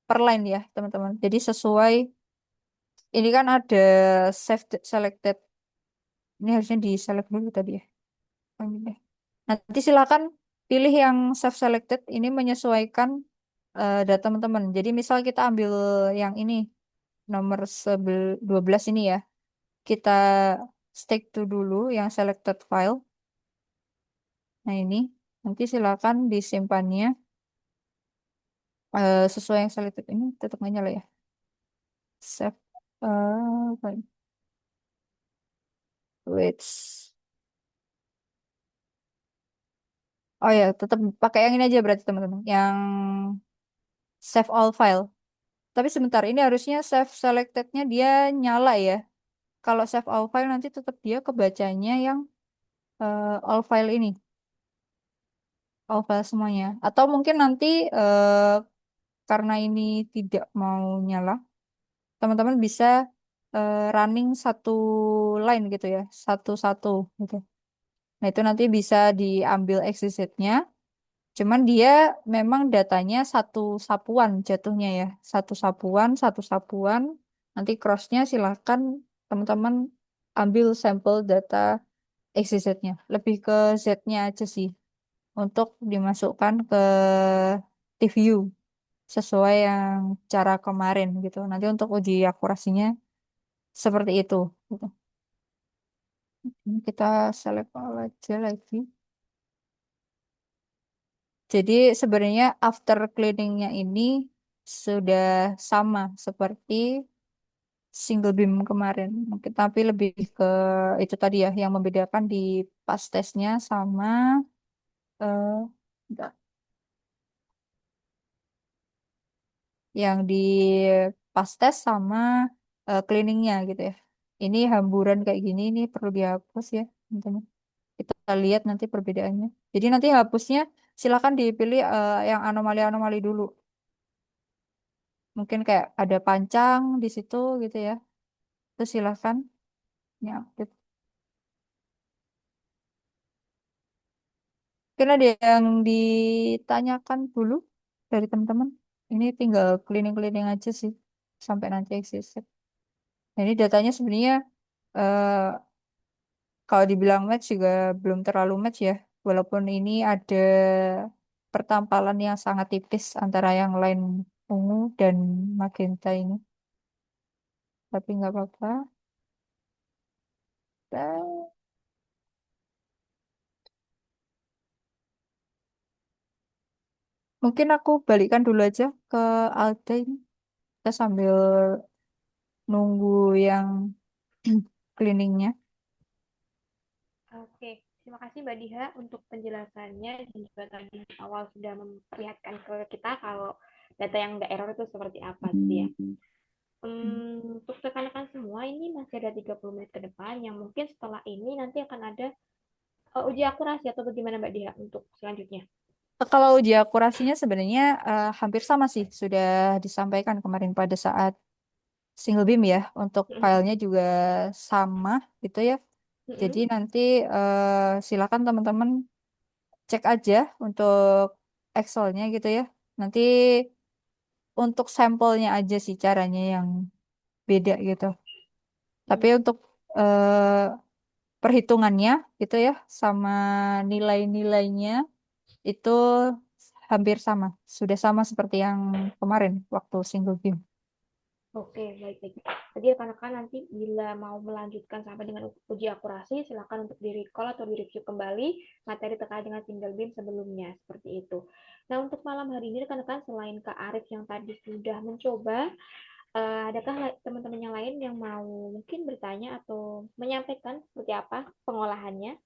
per line ya teman-teman. Jadi sesuai ini kan ada save selected. Ini harusnya di select dulu tadi ya. Oh, ini deh. Nanti silakan pilih yang save selected ini menyesuaikan data teman-teman. Jadi misal kita ambil yang ini nomor 12 ini ya. Kita stick to dulu yang selected file. Nah ini nanti silakan disimpannya sesuai yang selected ini tetap nggak nyala ya. Save wait. Oh ya, tetap pakai yang ini aja berarti teman-teman. Yang save all file. Tapi sebentar, ini harusnya save selected-nya dia nyala ya. Kalau save all file nanti tetap dia kebacanya yang all file ini, all file semuanya. Atau mungkin nanti karena ini tidak mau nyala, teman-teman bisa running satu line gitu ya, satu-satu gitu. Nah itu nanti bisa diambil XYZ-nya. Cuman dia memang datanya satu sapuan jatuhnya ya. Satu sapuan. Nanti cross-nya silahkan teman-teman ambil sampel data XYZ-nya. Lebih ke Z-nya aja sih. Untuk dimasukkan ke TVU. Sesuai yang cara kemarin gitu. Nanti untuk uji akurasinya seperti itu. Gitu. Ini kita select all aja lagi. Jadi sebenarnya after cleaningnya ini sudah sama seperti single beam kemarin. Mungkin tapi lebih ke itu tadi ya yang membedakan di pas tesnya sama enggak, yang di pas tes sama cleaningnya gitu ya. Ini hamburan kayak gini ini perlu dihapus ya, teman-teman. Kita lihat nanti perbedaannya. Jadi nanti hapusnya silakan dipilih yang anomali-anomali dulu. Mungkin kayak ada pancang di situ gitu ya. Terus silahkan ya update. Mungkin ada yang ditanyakan dulu dari teman-teman. Ini tinggal cleaning-cleaning aja sih sampai nanti eksis. Nah, ini datanya sebenarnya eh, kalau dibilang match juga belum terlalu match ya. Walaupun ini ada pertampalan yang sangat tipis antara yang lain ungu dan magenta ini. Tapi nggak apa-apa. Dan mungkin aku balikan dulu aja ke Alda ini. Kita sambil nunggu yang cleaningnya. Oke, terima kasih Mbak Diha untuk penjelasannya dan juga tadi awal sudah memperlihatkan ke kita kalau data yang nggak error itu seperti apa gitu ya. Untuk rekan-rekan semua ini masih ada 30 menit ke depan yang mungkin setelah ini nanti akan ada uji akurasi atau bagaimana Mbak Diha untuk selanjutnya. Kalau uji akurasinya sebenarnya hampir sama sih, sudah disampaikan kemarin pada saat single beam ya. Untuk Mm-mm. filenya juga sama gitu ya. Jadi Mm-mm. nanti silakan teman-teman cek aja untuk Excelnya gitu ya. Nanti untuk sampelnya aja sih caranya yang beda gitu. Tapi Mm. untuk eh, perhitungannya gitu ya sama nilai-nilainya itu hampir sama. Sudah sama seperti yang kemarin waktu single beam. Oke, baik-baik. Jadi rekan-rekan nanti bila mau melanjutkan sampai dengan uji akurasi, silakan untuk di-recall atau di-review kembali materi terkait dengan single beam sebelumnya, seperti itu. Nah, untuk malam hari ini rekan-rekan, selain Kak Arif yang tadi sudah mencoba, adakah teman-teman yang lain yang mau mungkin bertanya atau menyampaikan seperti apa pengolahannya?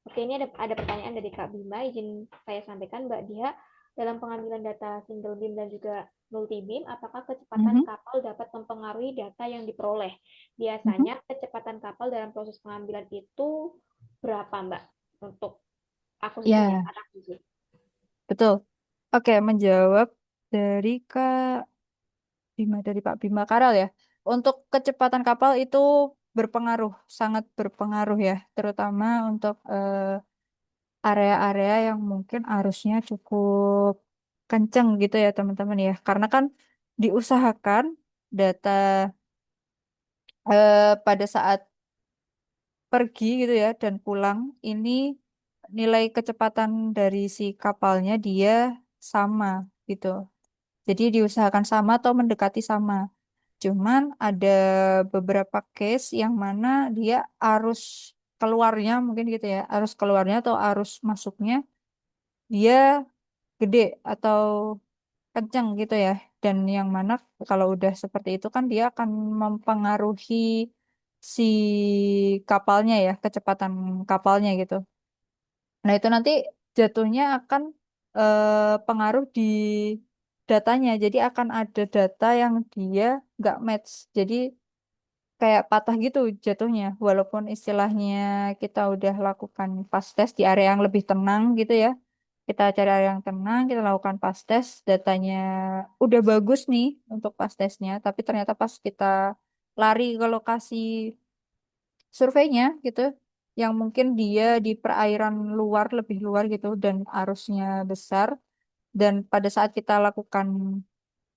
Oke, ini ada pertanyaan dari Kak Bima. Izin saya sampaikan, Mbak Dia, dalam pengambilan data single beam dan juga multi beam, apakah kecepatan Mhm, kapal dapat mempengaruhi data yang diperoleh? mhm. Biasanya kecepatan kapal dalam proses pengambilan itu berapa, Mbak? Untuk akuisisi ya, Ya, saat akuisisi. betul. Oke, menjawab dari Kak Bima, dari Pak Bima Karal ya. Untuk kecepatan kapal itu berpengaruh, sangat berpengaruh ya, terutama untuk area-area yang mungkin arusnya cukup kenceng gitu ya teman-teman ya. Karena kan diusahakan data pada saat pergi gitu ya dan pulang ini nilai kecepatan dari si kapalnya dia sama gitu. Jadi diusahakan sama atau mendekati sama. Cuman ada beberapa case yang mana dia arus keluarnya mungkin gitu ya, arus keluarnya atau arus masuknya dia gede atau kencang gitu ya. Dan yang mana kalau udah seperti itu kan dia akan mempengaruhi si kapalnya ya, kecepatan kapalnya gitu. Nah, itu nanti jatuhnya akan pengaruh di datanya. Jadi akan ada data yang dia nggak match. Jadi kayak patah gitu jatuhnya. Walaupun istilahnya kita udah lakukan fast test di area yang lebih tenang gitu ya. Kita cari area yang tenang, kita lakukan fast test, datanya udah bagus nih untuk fast testnya. Tapi ternyata pas kita lari ke lokasi surveinya gitu, yang mungkin dia di perairan luar, lebih luar gitu, dan arusnya besar. Dan pada saat kita lakukan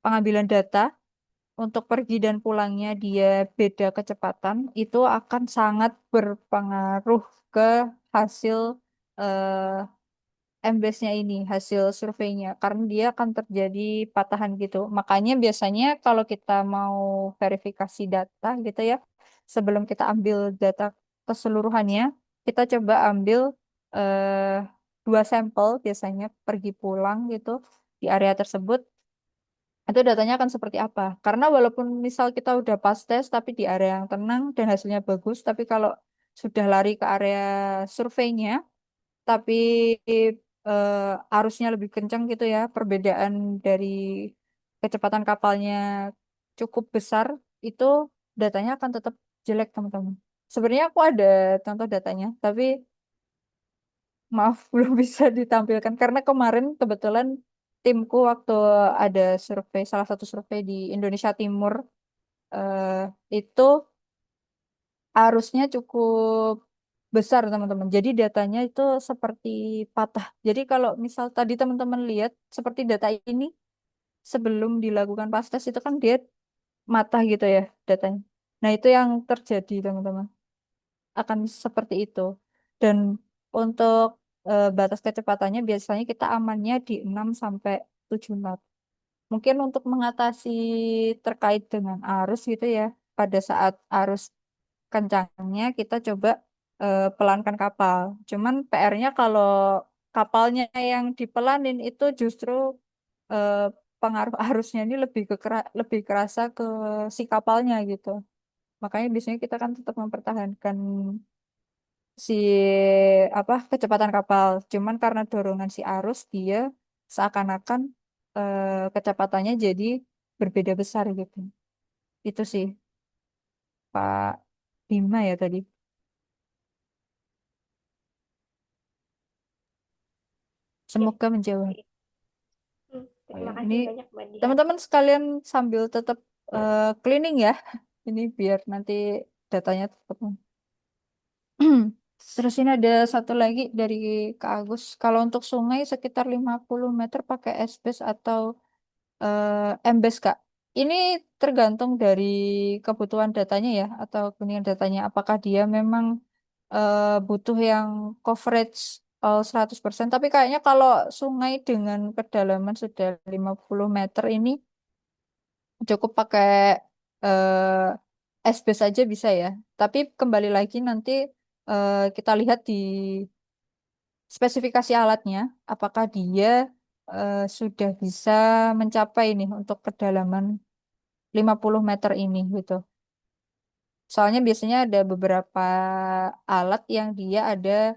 pengambilan data, untuk pergi dan pulangnya dia beda kecepatan, itu akan sangat berpengaruh ke hasil MBS-nya ini, hasil surveinya, karena dia akan terjadi patahan gitu. Makanya biasanya kalau kita mau verifikasi data gitu ya, sebelum kita ambil data keseluruhannya, kita coba ambil eh, dua sampel biasanya pergi pulang gitu di area tersebut itu datanya akan seperti apa? Karena walaupun misal kita udah pas tes tapi di area yang tenang dan hasilnya bagus, tapi kalau sudah lari ke area surveinya, tapi arusnya lebih kencang gitu ya, perbedaan dari kecepatan kapalnya cukup besar, itu datanya akan tetap jelek teman-teman. Sebenarnya aku ada contoh datanya, tapi maaf belum bisa ditampilkan karena kemarin kebetulan timku waktu ada survei salah satu survei di Indonesia Timur eh, itu arusnya cukup besar teman-teman. Jadi datanya itu seperti patah. Jadi kalau misal tadi teman-teman lihat seperti data ini sebelum dilakukan pas tes itu kan dia matah gitu ya datanya. Nah itu yang terjadi teman-teman. Akan seperti itu. Dan untuk batas kecepatannya biasanya kita amannya di 6 sampai 7 knot. Mungkin untuk mengatasi terkait dengan arus gitu ya, pada saat arus kencangnya kita coba pelankan kapal. Cuman PR-nya kalau kapalnya yang dipelanin itu justru eh, pengaruh arusnya ini lebih kerasa ke si kapalnya gitu. Makanya biasanya kita kan tetap mempertahankan si apa kecepatan kapal. Cuman karena dorongan si arus dia seakan-akan kecepatannya jadi berbeda besar gitu. Itu sih Pak Bima ya tadi. Ya, Semoga seperti menjawab. itu. Oh Terima ya, ini kasih banyak, Mbak Dia. teman-teman sekalian sambil tetap cleaning ya. Ini biar nanti datanya tetap. Terus ini ada satu lagi dari Kak Agus. Kalau untuk sungai sekitar 50 meter pakai esbes atau embes, Kak. Ini tergantung dari kebutuhan datanya ya, atau kuningan datanya. Apakah dia memang butuh yang coverage 100%. Tapi kayaknya kalau sungai dengan kedalaman sudah 50 meter ini cukup pakai esbes aja bisa ya. Tapi kembali lagi nanti kita lihat di spesifikasi alatnya, apakah dia sudah bisa mencapai nih untuk kedalaman 50 meter ini gitu. Soalnya biasanya ada beberapa alat yang dia ada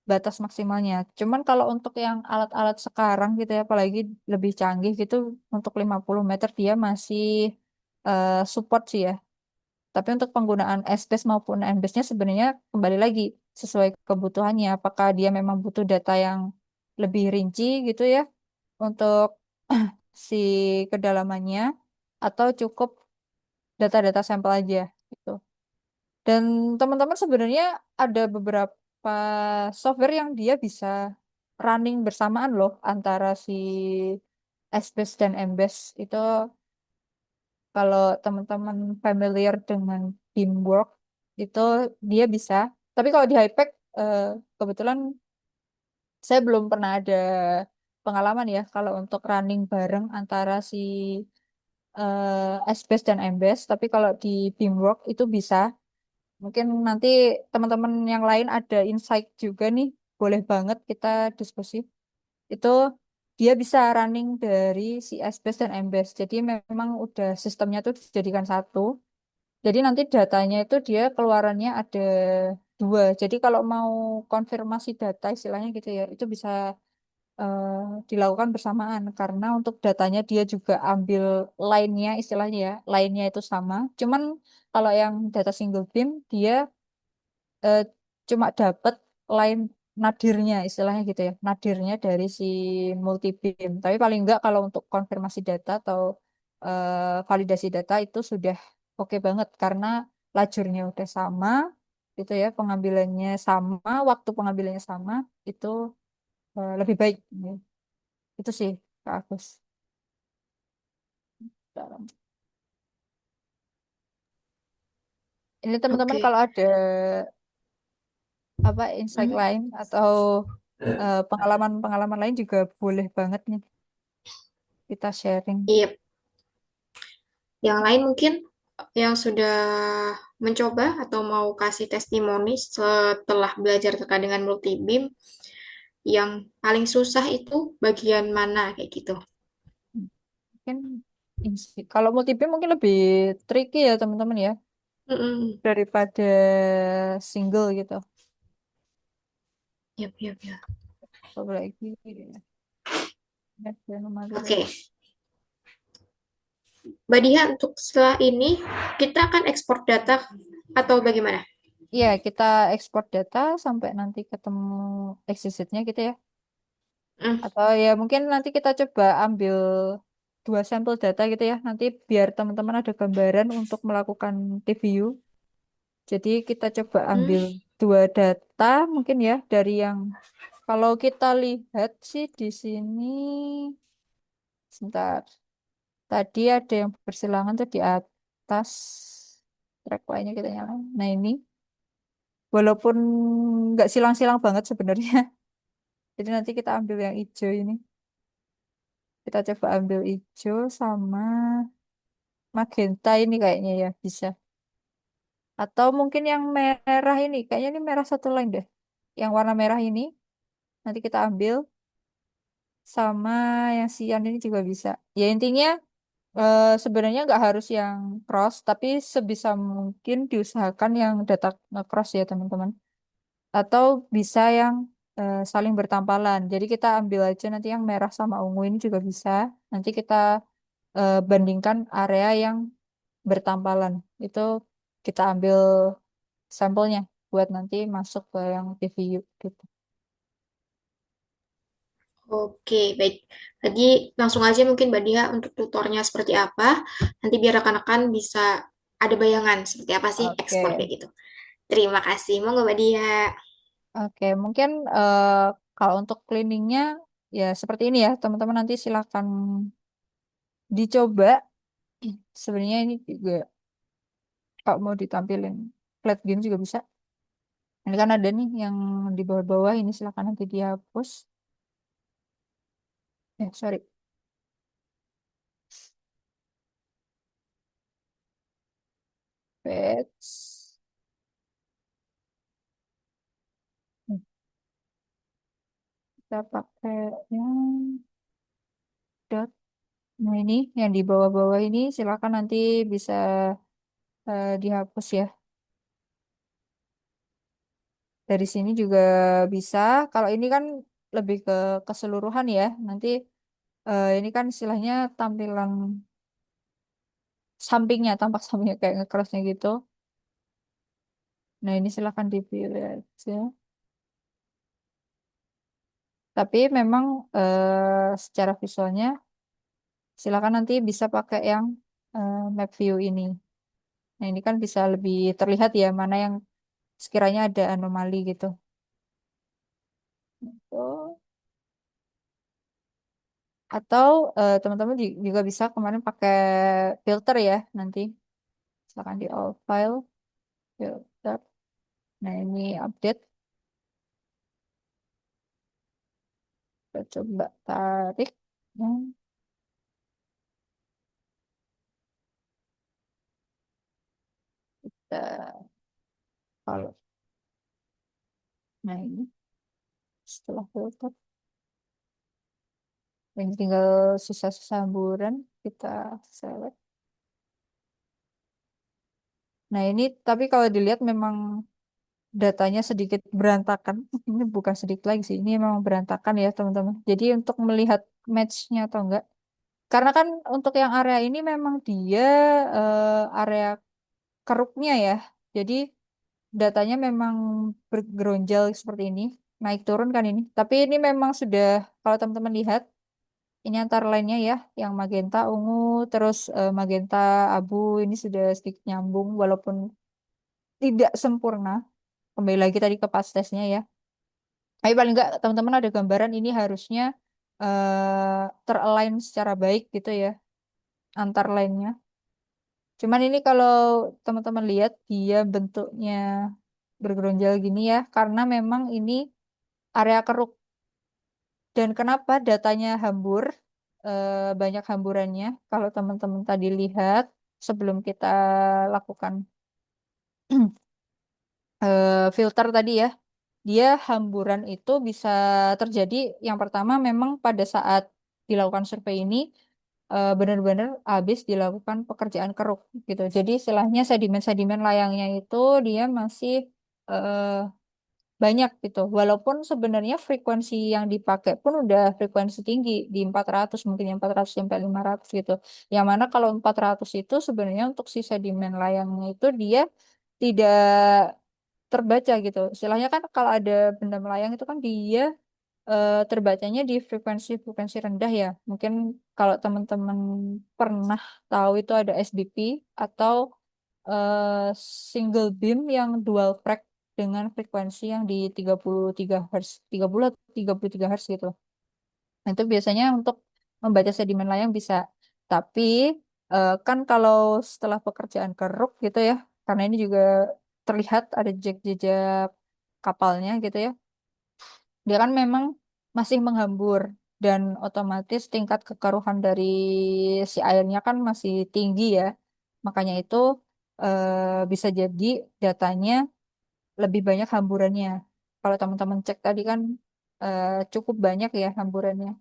batas maksimalnya. Cuman kalau untuk yang alat-alat sekarang gitu ya, apalagi lebih canggih gitu, untuk 50 meter dia masih support sih ya. Tapi untuk penggunaan S-Base maupun N-Base-nya sebenarnya kembali lagi sesuai kebutuhannya. Apakah dia memang butuh data yang lebih rinci gitu ya untuk si kedalamannya, atau cukup data-data sampel aja gitu. Dan teman-teman sebenarnya ada beberapa software yang dia bisa running bersamaan loh antara si S-Base dan M-Base itu, kalau teman-teman familiar dengan Teamwork itu dia bisa. Tapi kalau di Hypek eh, kebetulan saya belum pernah ada pengalaman ya kalau untuk running bareng antara si S-Base dan M-Base. Tapi kalau di Teamwork itu bisa. Mungkin nanti teman-teman yang lain ada insight juga nih, boleh banget kita diskusi. Itu dia bisa running dari si S-Base dan M-Base. Jadi memang udah sistemnya tuh dijadikan satu. Jadi nanti datanya itu dia keluarannya ada dua. Jadi kalau mau konfirmasi data istilahnya gitu ya, itu bisa eh, dilakukan bersamaan karena untuk datanya dia juga ambil line-nya istilahnya ya, line-nya itu sama. Cuman kalau yang data single beam dia eh, cuma dapat line nadirnya istilahnya gitu ya, nadirnya dari si multi beam. Tapi paling enggak kalau untuk konfirmasi data atau validasi data itu sudah oke banget karena lajurnya udah sama gitu ya, pengambilannya sama, waktu pengambilannya sama, itu lebih baik. Itu sih Kak Agus. Ini teman-teman Oke. kalau ada apa insight Hmm, lain atau pengalaman-pengalaman lain juga boleh banget nih kita sharing. iya. Yang lain mungkin yang sudah mencoba atau mau kasih testimoni setelah belajar terkait dengan multibeam, yang paling susah itu bagian mana kayak gitu. Mungkin kalau multi-beam mungkin lebih tricky ya teman-teman ya Mm-mm. daripada single gitu. Yap, yap, yap. Apalagi ada nomor dua. Oke, Mbak Diha, untuk setelah ini kita akan ekspor data atau bagaimana? Iya, kita ekspor data sampai nanti ketemu exit-nya gitu ya. Hmm, Atau ya mungkin nanti kita coba ambil dua sampel data gitu ya. Nanti biar teman-teman ada gambaran untuk melakukan review. Jadi kita coba ambil hmm, dua data mungkin ya dari yang kalau kita lihat sih di sini. Sebentar. Tadi ada yang bersilangan tuh di atas track lainnya kita nyalain. Nah ini, walaupun nggak silang-silang banget sebenarnya. Jadi nanti kita ambil yang hijau ini. Kita coba ambil hijau sama magenta ini kayaknya ya bisa. Atau mungkin yang merah ini. Kayaknya ini merah satu lain deh. Yang warna merah ini nanti kita ambil sama yang sian ini juga bisa. Ya intinya sebenarnya nggak harus yang cross, tapi sebisa mungkin diusahakan yang data cross ya teman-teman. Atau bisa yang saling bertampalan. Jadi kita ambil aja nanti yang merah sama ungu ini juga bisa. Nanti kita bandingkan area yang bertampalan. Itu kita ambil sampelnya buat nanti masuk ke yang review gitu. Oke, baik. Jadi langsung aja mungkin Mbak Dia untuk tutornya seperti apa. Nanti biar rekan-rekan bisa ada bayangan seperti apa sih ekspor Oke, kayak gitu. Terima kasih. Monggo Mbak Dia. oke. Mungkin kalau untuk cleaningnya ya seperti ini ya, teman-teman nanti silakan dicoba. Sebenarnya ini juga kalau mau ditampilin flat gini juga bisa. Ini kan ada nih yang di bawah-bawah ini silakan nanti dihapus. Sorry. Pets. Kita pakai yang dot. Nah ini yang di bawah-bawah ini silakan nanti bisa dihapus ya. Dari sini juga bisa. Kalau ini kan lebih ke keseluruhan ya. Nanti ini kan istilahnya tampilan sampingnya, tampak sampingnya kayak nge-crossnya gitu. Nah ini silakan dipilih aja. Tapi memang secara visualnya silakan nanti bisa pakai yang map view ini. Nah ini kan bisa lebih terlihat ya mana yang sekiranya ada anomali gitu. Tuh. Atau teman-teman juga bisa kemarin pakai filter ya nanti. Misalkan di all file, filter. Nah ini update. Kita coba tarik. Nah, kita kalau nah ini setelah filter, ini tinggal sisa-sisa hamburan kita select. Nah ini tapi kalau dilihat memang datanya sedikit berantakan. Ini bukan sedikit lagi sih, ini memang berantakan ya teman-teman. Jadi untuk melihat match-nya atau enggak, karena kan untuk yang area ini memang dia area keruknya ya. Jadi datanya memang bergeronjal seperti ini, naik turun kan ini. Tapi ini memang sudah, kalau teman-teman lihat, ini antara lainnya ya, yang magenta ungu, terus magenta abu ini sudah sedikit nyambung, walaupun tidak sempurna. Kembali lagi tadi ke pastesnya ya. Tapi paling nggak teman-teman ada gambaran ini harusnya teralign secara baik gitu ya, antar lainnya. Cuman ini kalau teman-teman lihat dia bentuknya bergeronjal gini ya, karena memang ini area keruk. Dan kenapa datanya hambur, banyak hamburannya? Kalau teman-teman tadi lihat sebelum kita lakukan filter tadi ya, dia hamburan itu bisa terjadi. Yang pertama memang pada saat dilakukan survei ini benar-benar habis dilakukan pekerjaan keruk gitu. Jadi istilahnya sedimen-sedimen layangnya itu dia masih eh, banyak gitu. Walaupun sebenarnya frekuensi yang dipakai pun udah frekuensi tinggi di 400 mungkin yang 400 sampai 500 gitu. Yang mana kalau 400 itu sebenarnya untuk si sedimen layangnya itu dia tidak terbaca gitu. Istilahnya kan kalau ada benda melayang itu kan dia terbacanya di frekuensi-frekuensi rendah ya. Mungkin kalau teman-teman pernah tahu itu ada SBP atau single beam yang dual frag dengan frekuensi yang di 33 Hz, 30 atau 33 Hz gitu. Nah, itu biasanya untuk membaca sedimen layang bisa. Tapi kan kalau setelah pekerjaan keruk gitu ya, karena ini juga terlihat ada jejak-jejak kapalnya gitu ya. Dia kan memang masih menghambur dan otomatis tingkat kekeruhan dari si airnya kan masih tinggi ya. Makanya itu bisa jadi datanya lebih banyak hamburannya. Kalau teman-teman cek tadi kan cukup banyak ya hamburannya.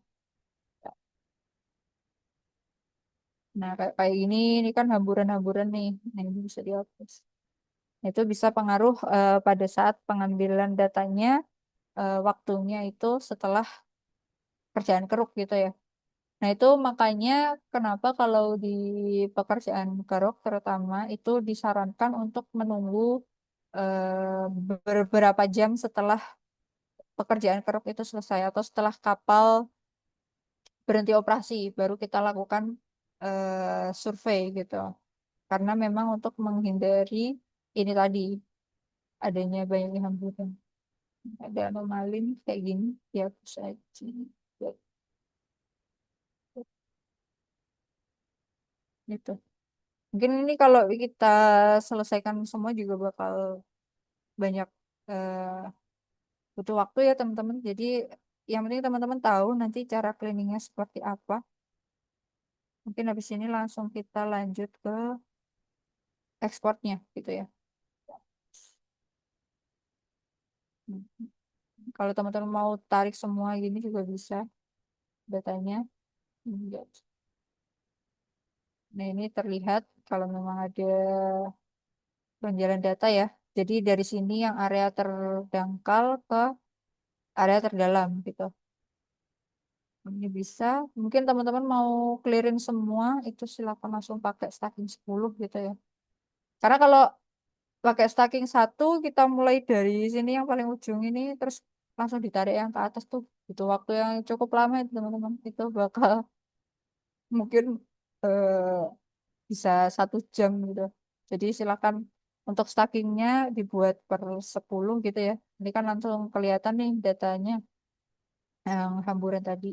Nah, kayak ini kan hamburan-hamburan nih. Nah, ini bisa dihapus. Nah, itu bisa pengaruh pada saat pengambilan datanya, waktunya itu setelah kerjaan keruk gitu ya. Nah, itu makanya kenapa kalau di pekerjaan keruk terutama itu disarankan untuk menunggu beberapa jam setelah pekerjaan keruk itu selesai atau setelah kapal berhenti operasi, baru kita lakukan survei gitu. Karena memang untuk menghindari ini tadi, adanya banyaknya hamburan. Ada anomali nih kayak gini, ya bisa aja. Gitu. Mungkin ini kalau kita selesaikan semua juga bakal banyak butuh waktu ya teman-teman. Jadi yang penting teman-teman tahu nanti cara cleaningnya seperti apa. Mungkin habis ini langsung kita lanjut ke ekspornya gitu ya. Hmm. Kalau teman-teman mau tarik semua gini juga bisa datanya. Ya. Nah ini terlihat kalau memang ada penjalan data ya. Jadi dari sini yang area terdangkal ke area terdalam gitu. Ini bisa. Mungkin teman-teman mau clearing semua itu silakan langsung pakai stacking 10 gitu ya. Karena kalau pakai stacking satu kita mulai dari sini yang paling ujung ini terus langsung ditarik yang ke atas tuh itu waktu yang cukup lama itu teman-teman itu bakal mungkin eh, bisa 1 jam gitu. Jadi silakan untuk stackingnya dibuat per 10 gitu ya. Ini kan langsung kelihatan nih datanya yang hamburan tadi.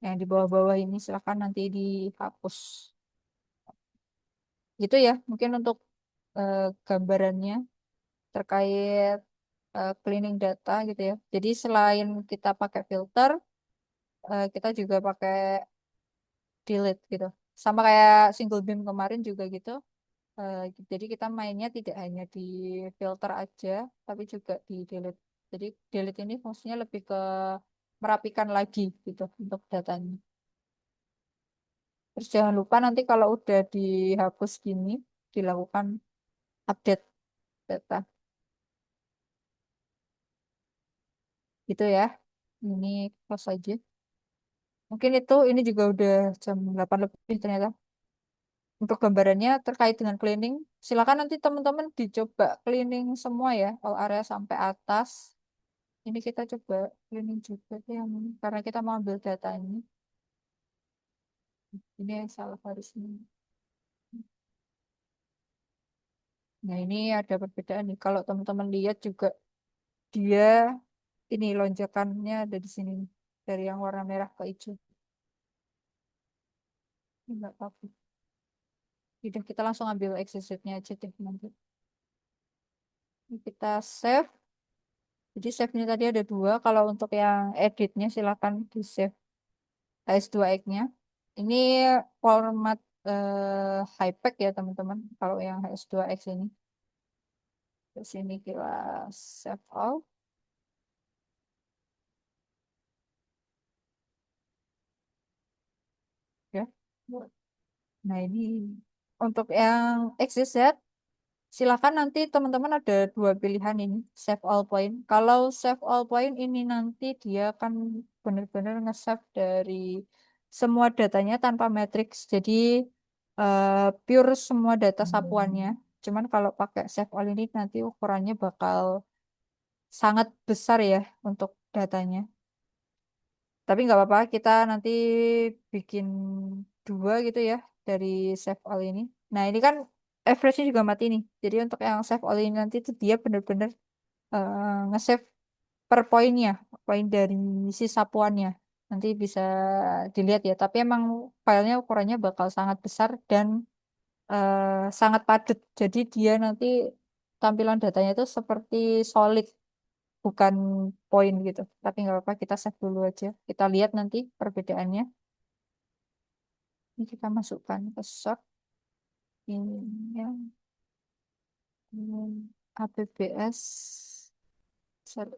Yang di bawah-bawah ini silakan nanti dihapus. Gitu ya, mungkin untuk eh, gambarannya terkait cleaning data gitu ya. Jadi selain kita pakai filter, kita juga pakai delete gitu. Sama kayak single beam kemarin juga gitu. Eh, jadi kita mainnya tidak hanya di filter aja, tapi juga di delete. Jadi delete ini fungsinya lebih ke merapikan lagi gitu untuk datanya. Terus jangan lupa nanti kalau udah dihapus gini, dilakukan update data. Gitu ya. Ini close aja. Mungkin itu ini juga udah jam 8 lebih ternyata. Untuk gambarannya terkait dengan cleaning, silakan nanti teman-teman dicoba cleaning semua ya, all area sampai atas. Ini kita coba cleaning juga deh yang karena kita mau ambil data ini. Ini yang salah harusnya. Nah, ini ada perbedaan nih. Kalau teman-teman lihat juga dia ini lonjakannya ada di sini nih. Dari yang warna merah ke hijau. Ini enggak apa-apa. Udah kita langsung ambil exit-nya aja deh nanti. Ini kita save. Jadi save-nya tadi ada dua. Kalau untuk yang editnya silakan di save HS2X-nya. Ini format HiPack ya teman-teman. Kalau yang HS2X ini. Di sini kita save all ya. Nah ini untuk yang XYZ silakan nanti teman-teman ada dua pilihan ini save all point. Kalau save all point ini nanti dia akan benar-benar nge-save dari semua datanya tanpa matrix. Jadi pure semua data sapuannya. Cuman kalau pakai save all ini nanti ukurannya bakal sangat besar ya untuk datanya. Tapi nggak apa-apa, kita nanti bikin dua gitu ya dari save all ini. Nah ini kan average-nya juga mati nih. Jadi untuk yang save all ini nanti itu dia bener-bener nge-save per poinnya, poin dari si sapuannya. Nanti bisa dilihat ya. Tapi emang filenya ukurannya bakal sangat besar dan sangat padat. Jadi dia nanti tampilan datanya itu seperti solid, bukan poin gitu. Tapi nggak apa-apa, kita save dulu aja. Kita lihat nanti perbedaannya. Ini kita masukkan ke short ini yang APBS set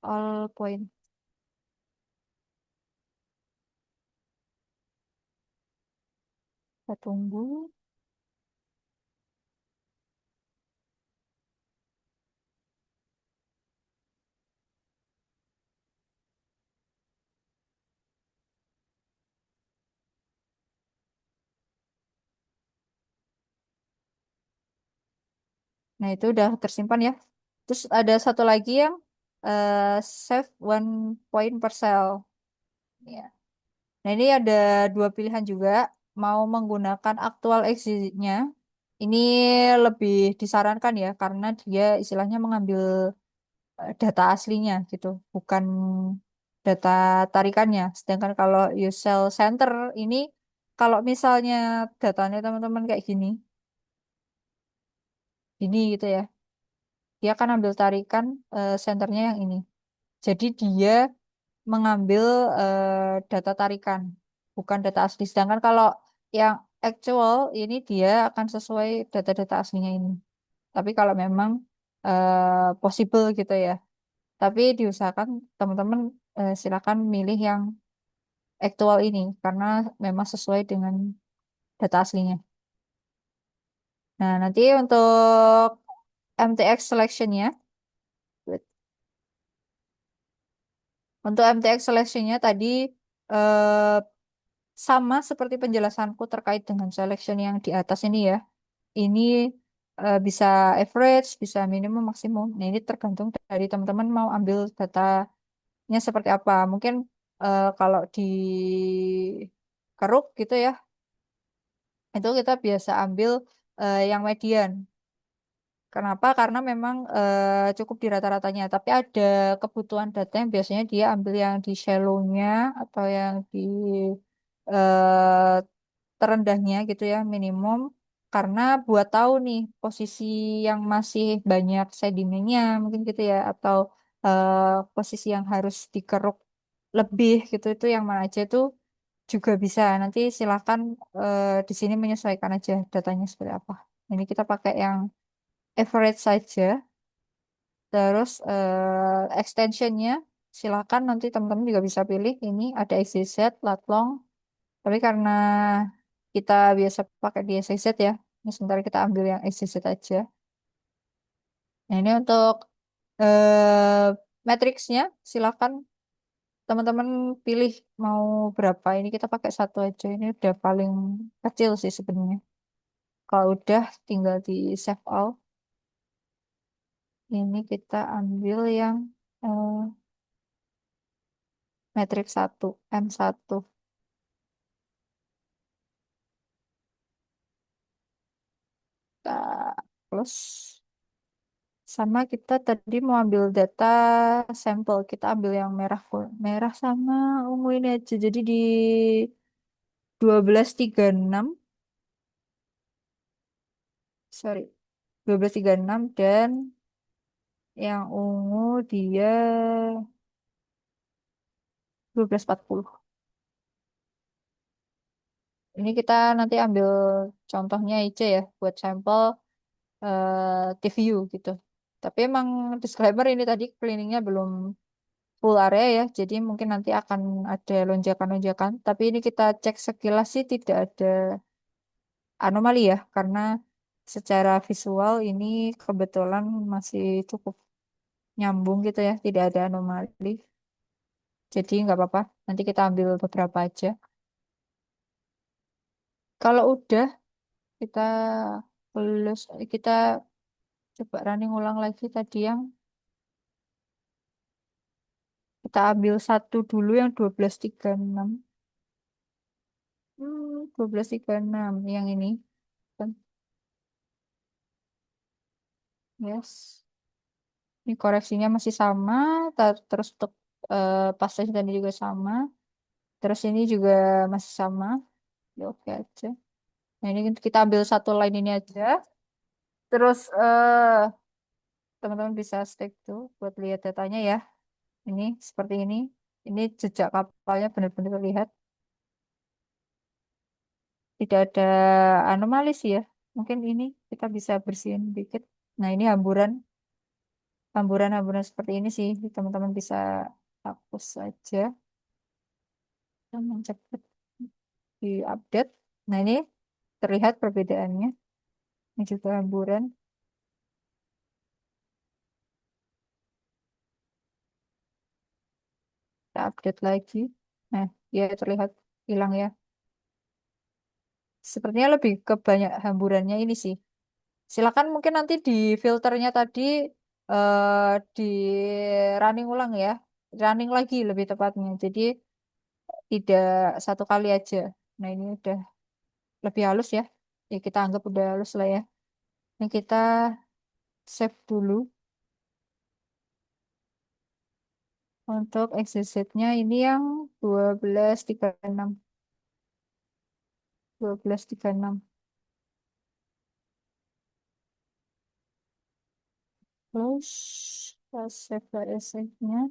all point. Kita tunggu. Nah, itu udah tersimpan ya. Terus ada satu lagi yang eh, save one point per cell. Ya. Nah, ini ada dua pilihan juga. Mau menggunakan actual exit-nya. Ini lebih disarankan ya, karena dia istilahnya mengambil data aslinya gitu, bukan data tarikannya. Sedangkan kalau Usell Center ini, kalau misalnya datanya teman-teman kayak gini gitu ya, dia akan ambil tarikan senternya yang ini. Jadi dia mengambil data tarikan, bukan data asli. Sedangkan kalau yang actual ini dia akan sesuai data-data aslinya ini. Tapi kalau memang possible gitu ya. Tapi diusahakan teman-teman silakan milih yang aktual ini karena memang sesuai dengan data aslinya. Nah, nanti untuk MTX selection-nya, untuk MTX selection-nya tadi eh, sama seperti penjelasanku terkait dengan selection yang di atas ini ya. Ini bisa average, bisa minimum, maksimum. Nah, ini tergantung dari teman-teman mau ambil datanya seperti apa. Mungkin kalau di keruk gitu ya, itu kita biasa ambil yang median. Kenapa? Karena memang cukup di rata-ratanya. Tapi ada kebutuhan data yang biasanya dia ambil yang di shallow-nya atau yang di eh, terendahnya gitu ya, minimum. Karena buat tahu nih posisi yang masih banyak sedimennya mungkin gitu ya, atau posisi yang harus dikeruk lebih gitu, itu yang mana aja itu juga bisa. Nanti silakan di sini menyesuaikan aja datanya seperti apa. Ini kita pakai yang average saja. Terus extensionnya silakan nanti teman-teman juga bisa pilih. Ini ada XYZ, lat long. Tapi karena kita biasa pakai di XYZ ya, ini sebentar kita ambil yang XYZ aja. Nah, ini untuk matriksnya silakan teman-teman pilih mau berapa. Ini kita pakai satu aja. Ini udah paling kecil sih sebenarnya. Kalau udah tinggal di save all. Ini kita ambil yang eh, matriks satu M1. Kita plus sama kita tadi mau ambil data sampel. Kita ambil yang merah merah sama ungu ini aja. Jadi di 1236, sorry, 1236 dan yang ungu dia 1240. Ini kita nanti ambil contohnya aja ya buat sampel TVU gitu. Tapi emang disclaimer ini tadi cleaningnya belum full area ya, jadi mungkin nanti akan ada lonjakan-lonjakan. Tapi ini kita cek sekilas sih tidak ada anomali ya, karena secara visual ini kebetulan masih cukup nyambung gitu ya, tidak ada anomali. Jadi nggak apa-apa, nanti kita ambil beberapa aja. Kalau udah kita lulus, kita coba running ulang lagi tadi yang kita ambil satu dulu yang 1236. 1236 yang ini. Yes. Ini koreksinya masih sama. Terus untuk passage tadi juga sama. Terus ini juga masih sama. Ya oke aja. Nah ini kita ambil satu line ini aja. Terus teman-teman bisa step tuh buat lihat datanya ya. Ini seperti ini. Ini jejak kapalnya benar-benar terlihat. Tidak ada anomali sih ya. Mungkin ini kita bisa bersihin dikit. Nah ini hamburan-hamburan seperti ini sih. Teman-teman bisa hapus saja. Dan cepat di update. Nah ini terlihat perbedaannya. Ini juga hamburan. Kita update lagi. Nah, ya terlihat hilang ya. Sepertinya lebih ke banyak hamburannya ini sih. Silakan mungkin nanti di filternya tadi di running ulang ya. Running lagi lebih tepatnya. Jadi tidak satu kali aja. Nah, ini udah lebih halus ya. Ya, kita anggap udah halus lah ya. Ini kita save dulu. Untuk exit-nya ini yang 12.36. 12.36. Terus kita save nya.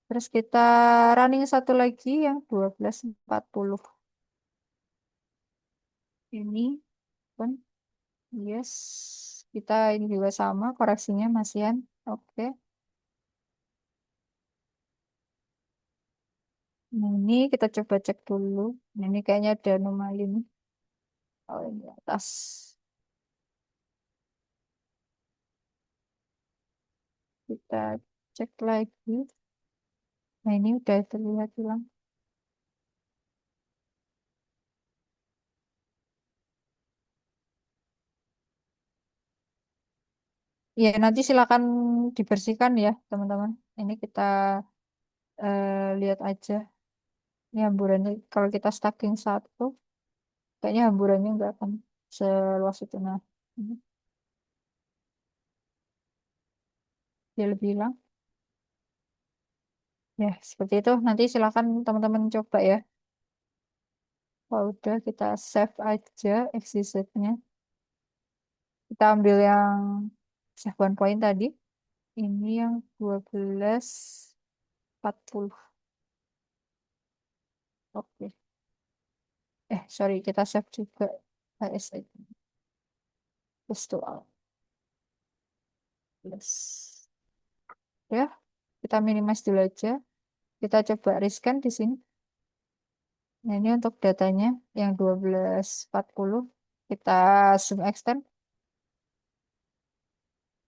Terus kita running satu lagi yang 12.40. Ini pun yes. Kita ini juga sama koreksinya masihan. Oke. Nah, ini kita coba cek dulu. Nah, ini kayaknya ada anomali nih. Oh, ini atas. Kita cek lagi. Nah, ini udah terlihat hilang. Ya, nanti silakan dibersihkan ya, teman-teman. Ini kita lihat aja. Ini hamburannya, kalau kita stacking satu, kayaknya hamburannya nggak akan seluas itu. Nah, ini dia lebih hilang. Ya, seperti itu. Nanti silakan teman-teman coba ya. Kalau udah kita save aja exit-nya. Kita ambil yang save one point tadi. Ini yang 12.40. Oke. Sorry, kita save juga HSI. Terus to all. Yes. Ya, kita minimize dulu aja. Kita coba riskan di sini. Nah, ini untuk datanya yang 12.40. Kita zoom extend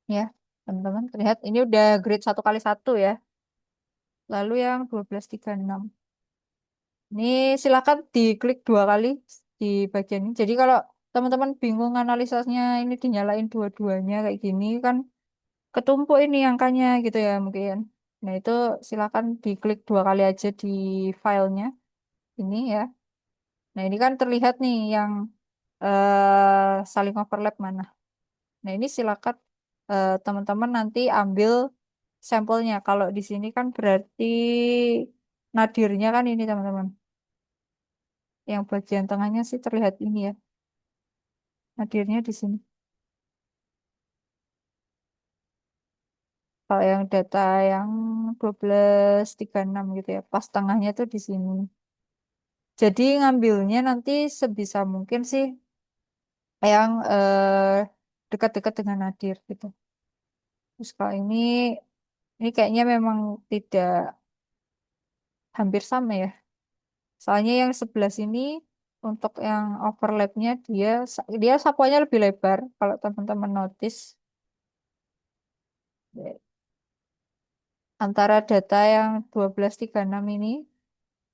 ya, teman-teman. Lihat, ini udah grid 1 kali 1 ya. Lalu yang 12.36. Ini silakan diklik 2 kali di bagian ini. Jadi kalau teman-teman bingung analisasnya ini dinyalain dua-duanya kayak gini kan ketumpuk ini angkanya gitu ya mungkin. Nah itu silakan diklik 2 kali aja di filenya ini ya. Nah ini kan terlihat nih yang saling overlap mana. Nah ini silakan teman-teman nanti ambil sampelnya. Kalau di sini kan berarti nadirnya kan ini teman-teman. Yang bagian tengahnya sih terlihat ini ya. Nadirnya di sini. Kalau yang data yang 12.36 gitu ya. Pas tengahnya tuh di sini. Jadi ngambilnya nanti sebisa mungkin sih yang dekat-dekat dengan nadir gitu. Terus kalau ini kayaknya memang tidak hampir sama ya. Soalnya yang sebelah sini untuk yang overlapnya dia sapuannya lebih lebar. Kalau teman-teman notice antara data yang 12.36 ini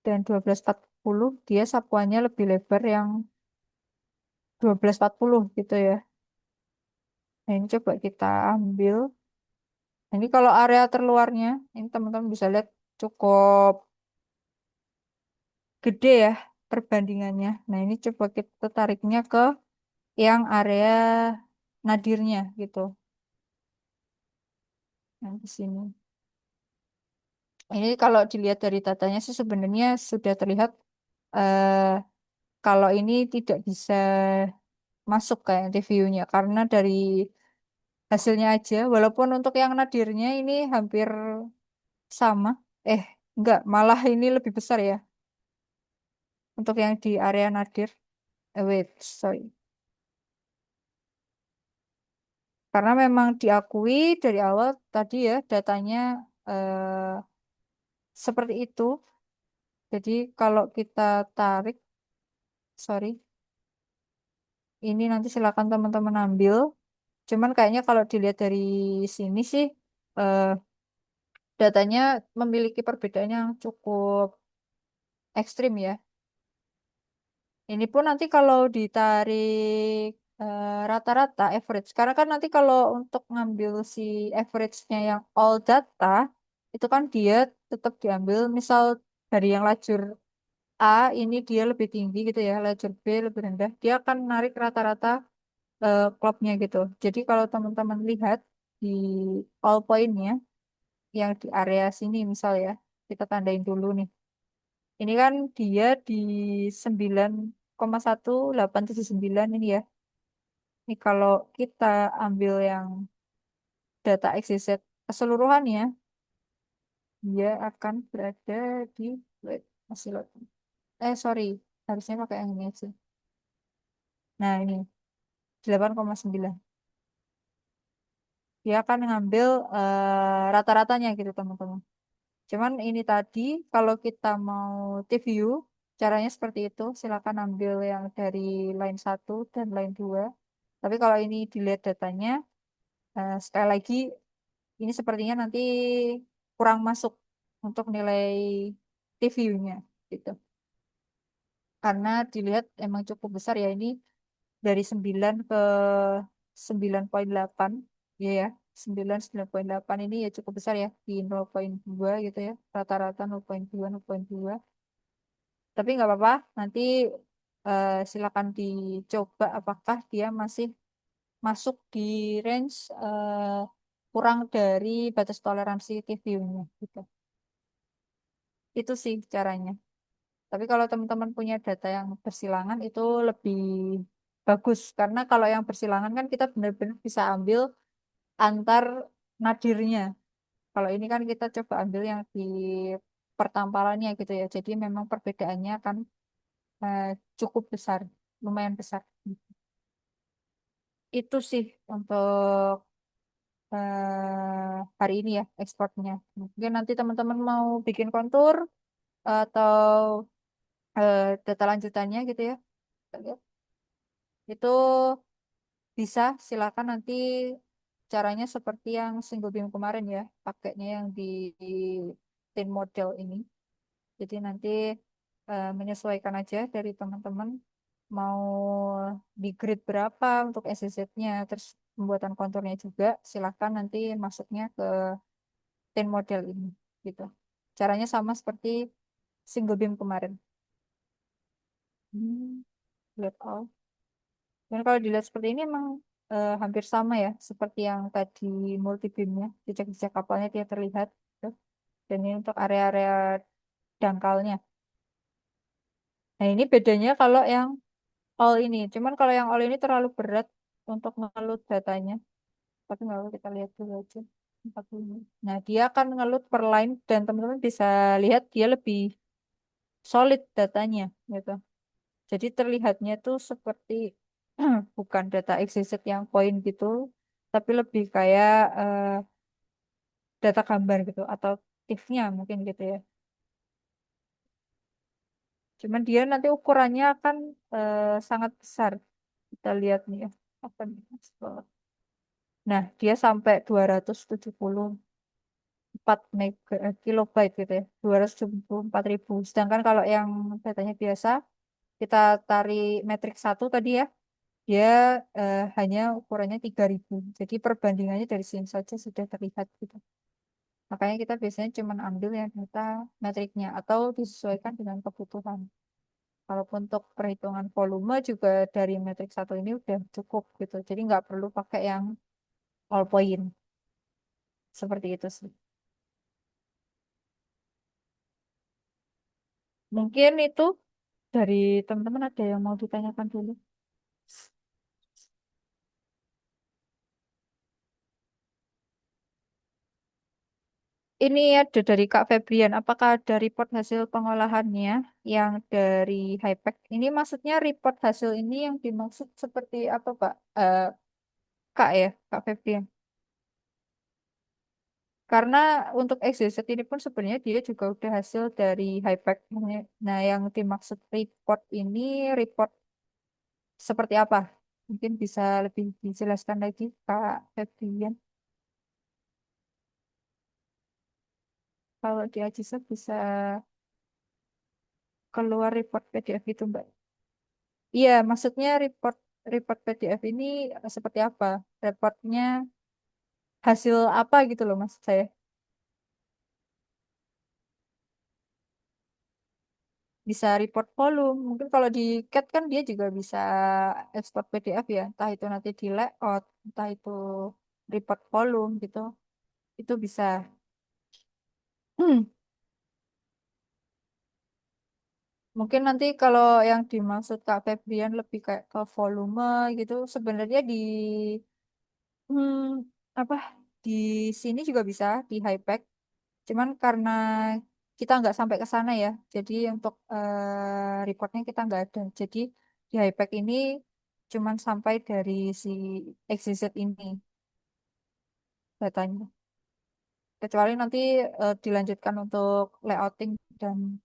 dan 12.40 dia sapuannya lebih lebar yang 12.40 gitu ya. Nah, ini coba kita ambil. Nah, ini kalau area terluarnya, ini teman-teman bisa lihat cukup gede ya perbandingannya. Nah, ini coba kita tariknya ke yang area nadirnya gitu. Nah, di sini. Ini kalau dilihat dari datanya sih sebenarnya sudah terlihat eh, kalau ini tidak bisa masuk kayak reviewnya karena dari hasilnya aja, walaupun untuk yang nadirnya ini hampir sama. Eh, enggak, malah ini lebih besar ya untuk yang di area nadir. Wait, sorry. Karena memang diakui dari awal tadi ya datanya seperti itu. Jadi kalau kita tarik, sorry, ini nanti silakan teman-teman ambil. Cuman kayaknya kalau dilihat dari sini sih eh, datanya memiliki perbedaan yang cukup ekstrim ya. Ini pun nanti kalau ditarik rata-rata average, karena kan nanti kalau untuk ngambil si average-nya yang all data, itu kan dia tetap diambil. Misal dari yang lajur A ini dia lebih tinggi gitu ya, lajur B lebih rendah. Dia akan narik rata-rata klubnya gitu. Jadi kalau teman-teman lihat di all pointnya yang di area sini misal ya, kita tandain dulu nih. Ini kan dia di 9,1879 ini ya. Ini kalau kita ambil yang data XYZ keseluruhannya, dia akan berada di wait, masih load. Sorry, harusnya pakai yang ini sih. Nah, ini 8,9. Dia akan ngambil rata-ratanya gitu, teman-teman. Cuman ini tadi, kalau kita mau T-view, caranya seperti itu. Silakan ambil yang dari line 1 dan line 2. Tapi kalau ini dilihat datanya, sekali lagi, ini sepertinya nanti kurang masuk untuk nilai T-view-nya gitu. Karena dilihat emang cukup besar ya ini dari 9 ke 9,8 ya ya 9,9,8 ini ya cukup besar ya di 0,2 gitu ya rata-rata 0,2 0,2 tapi nggak apa-apa nanti silakan dicoba apakah dia masih masuk di range kurang dari batas toleransi TVU-nya gitu itu sih caranya. Tapi kalau teman-teman punya data yang bersilangan itu lebih bagus karena kalau yang bersilangan kan kita benar-benar bisa ambil antar nadirnya. Kalau ini kan kita coba ambil yang di pertampalannya gitu ya. Jadi memang perbedaannya kan eh, cukup besar, lumayan besar. Itu sih untuk hari ini ya ekspornya. Mungkin nanti teman-teman mau bikin kontur atau data lanjutannya gitu ya. Itu bisa, silakan nanti caranya seperti yang single beam kemarin ya, pakainya yang di tin model ini. Jadi nanti menyesuaikan aja dari teman-teman mau di grid berapa untuk SSZ-nya, terus pembuatan konturnya juga, silakan nanti masuknya ke tin model ini, gitu. Caranya sama seperti single beam kemarin. Hmm, lihat all. Dan kalau dilihat seperti ini emang hampir sama ya, seperti yang tadi multi beamnya, jejak-jejak kapalnya dia terlihat. Tuh. Dan ini untuk area-area dangkalnya. Nah ini bedanya kalau yang all ini. Cuman kalau yang all ini terlalu berat untuk ngeload datanya. Tapi nggak apa, kita lihat dulu aja. 40. Nah dia akan ngeload per line dan teman-teman bisa lihat dia lebih solid datanya gitu. Jadi terlihatnya tuh seperti bukan data XYZ yang poin gitu, tapi lebih kayak data gambar gitu atau TIFF-nya mungkin gitu ya. Cuman dia nanti ukurannya akan sangat besar. Kita lihat nih ya. Apa nih? Nah, dia sampai 274 kilobyte gitu ya. 274.000. Sedangkan kalau yang datanya biasa, kita tarik metrik satu tadi ya, dia hanya ukurannya 3.000. Jadi perbandingannya dari sini saja sudah terlihat gitu. Makanya kita biasanya cuma ambil yang data metriknya atau disesuaikan dengan kebutuhan. Walaupun untuk perhitungan volume juga dari metrik satu ini udah cukup gitu. Jadi nggak perlu pakai yang all point. Seperti itu sih. Mungkin itu dari teman-teman ada yang mau ditanyakan dulu. Ini ada dari Kak Febrian. Apakah ada report hasil pengolahannya yang dari Hypec? Ini maksudnya report hasil ini yang dimaksud seperti apa, Pak? Kak ya, Kak Febrian. Karena untuk XYZ ini pun sebenarnya dia juga udah hasil dari Hypec. Nah, yang dimaksud report ini report seperti apa? Mungkin bisa lebih dijelaskan lagi, Kak Febrian. Kalau di Ajiso bisa keluar report PDF itu, Mbak. Iya, maksudnya report report PDF ini seperti apa? Reportnya hasil apa gitu loh maksud saya. bisa report volume. Mungkin kalau di CAT kan dia juga bisa ekspor PDF ya, entah itu nanti di layout, entah itu report volume gitu, itu bisa. Mungkin nanti kalau yang dimaksud Kak Febrian lebih kayak ke volume gitu, sebenarnya di hmm, apa di sini juga bisa di high pack. Cuman karena kita nggak sampai ke sana ya, jadi untuk reportnya kita nggak ada. Jadi di high pack ini cuman sampai dari si XYZ ini datanya. Kecuali nanti dilanjutkan untuk layouting dan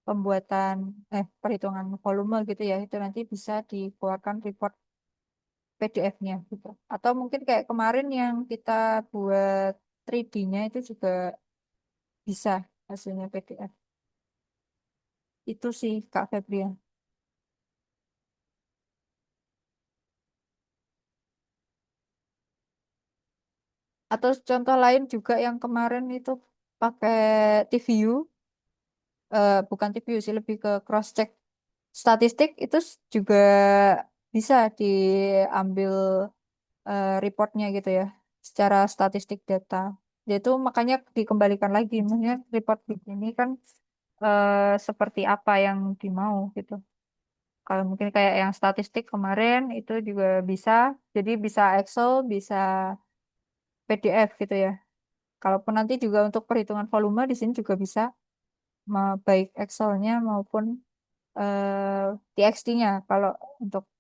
pembuatan perhitungan volume gitu ya, itu nanti bisa dikeluarkan report PDF-nya gitu. Atau mungkin kayak kemarin yang kita buat 3D-nya itu juga bisa hasilnya PDF. Itu sih Kak Febrian. Atau contoh lain juga yang kemarin itu pakai TVU, bukan TVU sih, lebih ke cross check statistik itu juga bisa diambil reportnya gitu ya, secara statistik data. Itu makanya dikembalikan lagi, maksudnya report ini kan seperti apa yang dimau gitu. Kalau mungkin kayak yang statistik kemarin itu juga bisa, jadi bisa Excel, bisa PDF gitu ya. Kalaupun nanti juga untuk perhitungan volume di sini juga bisa, baik Excel-nya maupun TXT-nya kalau untuk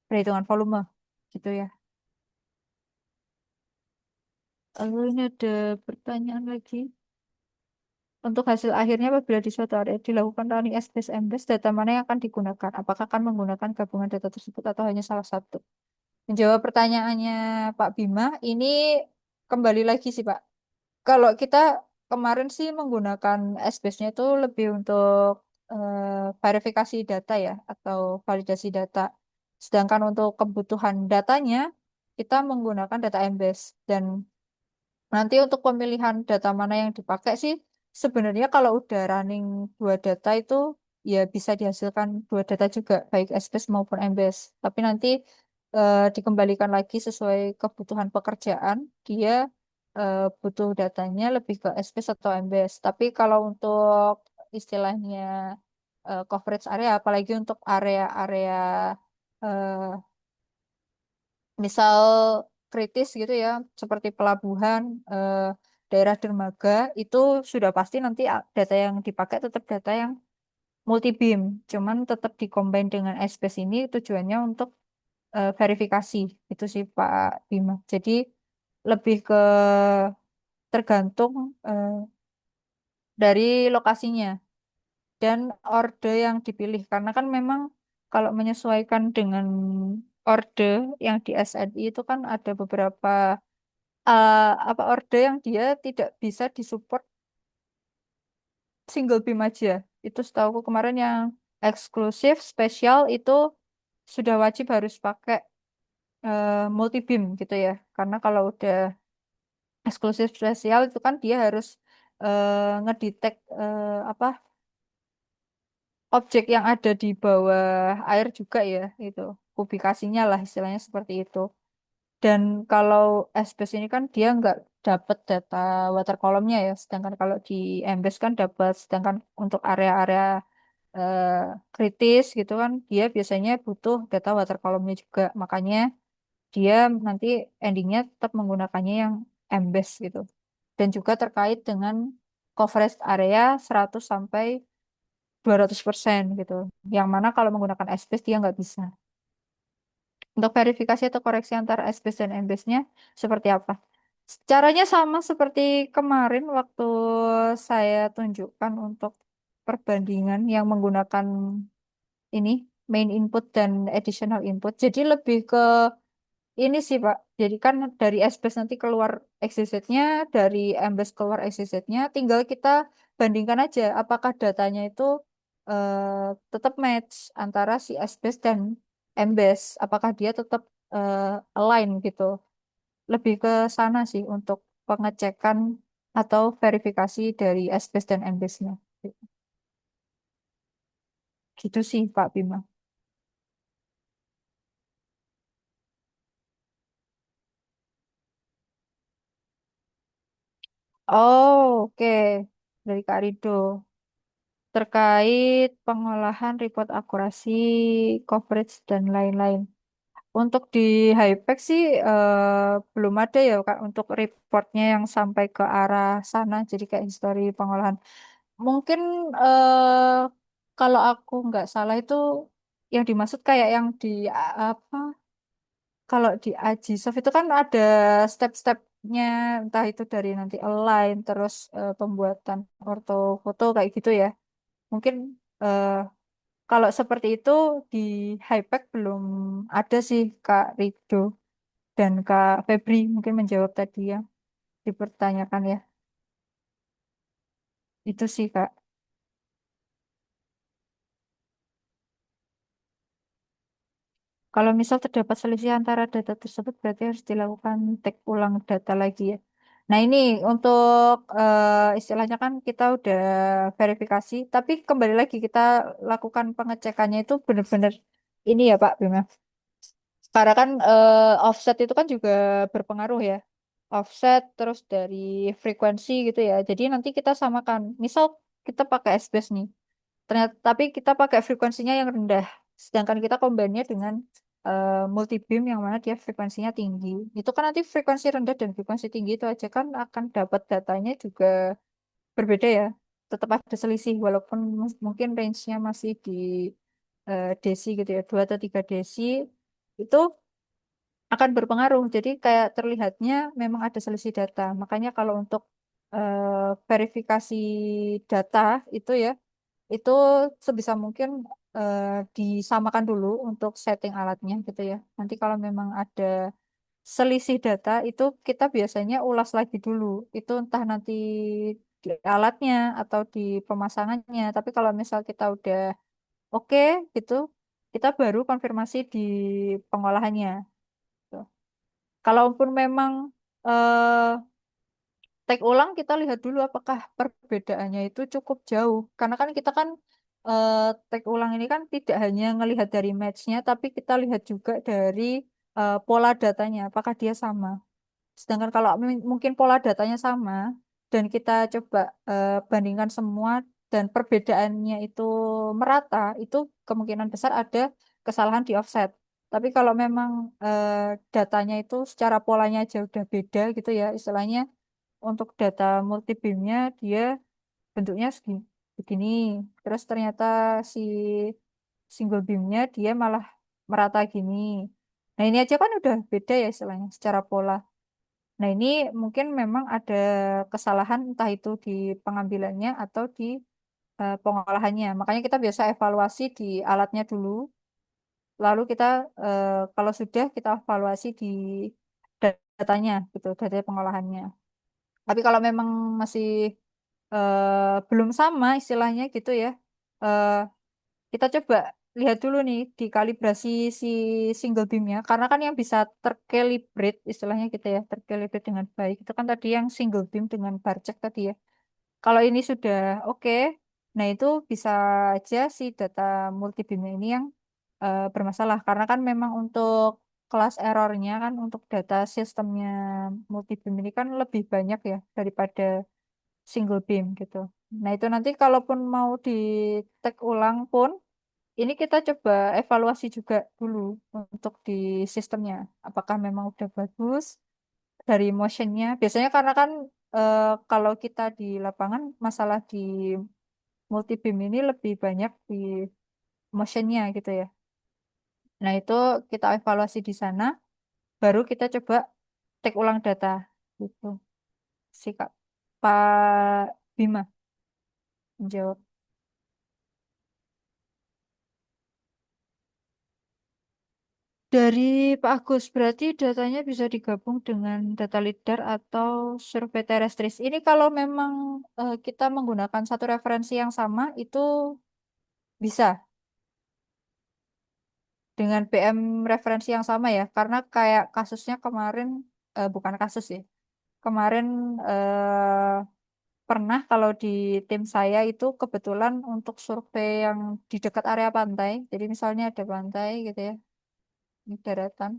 perhitungan volume gitu ya. Lalu ini ada pertanyaan lagi. Untuk hasil akhirnya apabila di suatu area dilakukan running SPS Embase, data mana yang akan digunakan? Apakah akan menggunakan gabungan data tersebut atau hanya salah satu? Menjawab pertanyaannya Pak Bima, ini kembali lagi sih Pak. Kalau kita kemarin sih menggunakan SBS-nya itu lebih untuk verifikasi data ya atau validasi data. Sedangkan untuk kebutuhan datanya kita menggunakan data Embase dan nanti untuk pemilihan data mana yang dipakai sih sebenarnya kalau udah running dua data itu ya bisa dihasilkan dua data juga baik SBS maupun MBase. Tapi nanti dikembalikan lagi sesuai kebutuhan pekerjaan dia butuh datanya lebih ke SBS atau MBase. Tapi kalau untuk istilahnya coverage area apalagi untuk area-area eh, misal kritis gitu ya, seperti pelabuhan, daerah dermaga, itu sudah pasti nanti data yang dipakai tetap data yang multi beam, cuman tetap dikombin dengan SPS ini tujuannya untuk verifikasi, itu sih Pak Bima. Jadi lebih ke tergantung dari lokasinya dan orde yang dipilih, karena kan memang kalau menyesuaikan dengan orde yang di SNI itu kan ada beberapa apa orde yang dia tidak bisa disupport single beam aja. Itu setahuku kemarin yang eksklusif spesial itu sudah wajib harus pakai multi beam gitu ya. Karena kalau udah eksklusif spesial itu kan dia harus ngedetek apa objek yang ada di bawah air juga ya itu kubikasinya lah istilahnya seperti itu. Dan kalau SBS ini kan dia nggak dapat data water column-nya ya, sedangkan kalau di Embase kan dapat, sedangkan untuk area-area eh, kritis gitu kan dia biasanya butuh data water column-nya juga, makanya dia nanti endingnya tetap menggunakannya yang Embase gitu. Dan juga terkait dengan coverage area 100 sampai 200% gitu. Yang mana kalau menggunakan SBS dia nggak bisa. Untuk verifikasi atau koreksi antara SBS dan MBase-nya seperti apa? Caranya sama seperti kemarin waktu saya tunjukkan untuk perbandingan yang menggunakan ini main input dan additional input. Jadi lebih ke ini sih Pak. Jadi kan dari SBS nanti keluar XYZ-nya, dari MBase keluar XYZ-nya, tinggal kita bandingkan aja apakah datanya itu tetap match antara si SBS dan MBase. Apakah dia tetap align gitu. Lebih ke sana sih untuk pengecekan atau verifikasi dari SBS dan MBase-nya. Gitu sih Pak Bima. Oh, oke. Dari Kak Rido. Terkait pengolahan report akurasi, coverage, dan lain-lain. Untuk di Hypex sih belum ada ya Kak untuk reportnya yang sampai ke arah sana. Jadi kayak histori pengolahan. Mungkin kalau aku nggak salah itu yang dimaksud kayak yang di apa? Kalau di Agisoft itu kan ada step-stepnya, entah itu dari nanti align, terus pembuatan ortofoto kayak gitu ya. Mungkin eh, kalau seperti itu di Hypex belum ada sih Kak Rido dan Kak Febri mungkin menjawab tadi ya dipertanyakan ya. Itu sih Kak. Kalau misal terdapat selisih antara data tersebut berarti harus dilakukan take ulang data lagi ya. Nah ini untuk istilahnya kan kita udah verifikasi, tapi kembali lagi kita lakukan pengecekannya itu benar-benar ini ya Pak Bima. Karena kan offset itu kan juga berpengaruh ya. Offset terus dari frekuensi gitu ya. Jadi nanti kita samakan. Misal kita pakai SBS nih. Ternyata tapi kita pakai frekuensinya yang rendah. Sedangkan kita combine-nya dengan multi beam yang mana dia frekuensinya tinggi. Itu kan nanti frekuensi rendah dan frekuensi tinggi itu aja kan akan dapat datanya juga berbeda ya. Tetap ada selisih walaupun mungkin range-nya masih di desi gitu ya, 2 atau 3 desi itu akan berpengaruh. Jadi kayak terlihatnya memang ada selisih data. Makanya kalau untuk verifikasi data itu ya, itu sebisa mungkin eh, disamakan dulu untuk setting alatnya gitu ya. Nanti kalau memang ada selisih data itu kita biasanya ulas lagi dulu. Itu entah nanti di alatnya atau di pemasangannya. Tapi kalau misal kita udah oke gitu, kita baru konfirmasi di pengolahannya. Gitu. Kalaupun memang eh, tag ulang kita lihat dulu apakah perbedaannya itu cukup jauh. Karena kan kita kan eh, tag ulang ini kan tidak hanya ngelihat dari matchnya, tapi kita lihat juga dari pola datanya, apakah dia sama. Sedangkan kalau mungkin pola datanya sama dan kita coba bandingkan semua dan perbedaannya itu merata, itu kemungkinan besar ada kesalahan di offset. Tapi kalau memang eh, datanya itu secara polanya aja udah beda gitu ya, istilahnya untuk data multibeamnya dia bentuknya begini, terus ternyata si single beamnya dia malah merata gini. Nah ini aja kan udah beda ya istilahnya secara pola. Nah, ini mungkin memang ada kesalahan entah itu di pengambilannya atau di pengolahannya. Makanya kita biasa evaluasi di alatnya dulu, lalu kita kalau sudah kita evaluasi di datanya gitu, data pengolahannya. Tapi kalau memang masih belum sama istilahnya gitu ya, eh, kita coba lihat dulu nih di kalibrasi si single beamnya, karena kan yang bisa tercalibrate istilahnya gitu ya, tercalibrate dengan baik itu kan tadi yang single beam dengan bar check tadi ya. Kalau ini sudah oke, nah itu bisa aja si data multi beamnya ini yang bermasalah, karena kan memang untuk kelas errornya kan untuk data sistemnya multi beam ini kan lebih banyak ya daripada single beam gitu. Nah itu nanti kalaupun mau di tag ulang pun ini kita coba evaluasi juga dulu untuk di sistemnya. Apakah memang udah bagus dari motionnya? Biasanya karena kan kalau kita di lapangan masalah di multi beam ini lebih banyak di motionnya gitu ya. Nah itu kita evaluasi di sana, baru kita coba take ulang data gitu. Si Kak Pak Bima menjawab. Dari Pak Agus, berarti datanya bisa digabung dengan data lidar atau survei terestris. Ini kalau memang kita menggunakan satu referensi yang sama, itu bisa dengan PM referensi yang sama ya. Karena kayak kasusnya kemarin, bukan kasus ya. Kemarin pernah kalau di tim saya itu kebetulan untuk survei yang di dekat area pantai. Jadi misalnya ada pantai gitu ya, di daratan.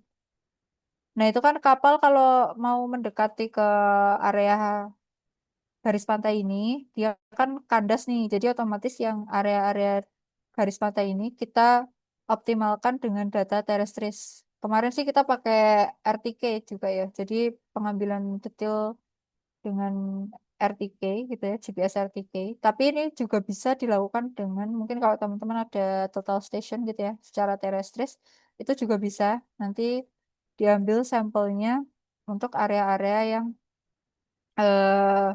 Nah itu kan kapal kalau mau mendekati ke area garis pantai ini, dia kan kandas nih. Jadi otomatis yang area-area garis pantai ini kita optimalkan dengan data terestris. Kemarin sih kita pakai RTK juga ya. Jadi pengambilan detail dengan RTK gitu ya, GPS RTK. Tapi ini juga bisa dilakukan dengan mungkin kalau teman-teman ada total station gitu ya, secara terestris itu juga bisa nanti diambil sampelnya untuk area-area yang eh,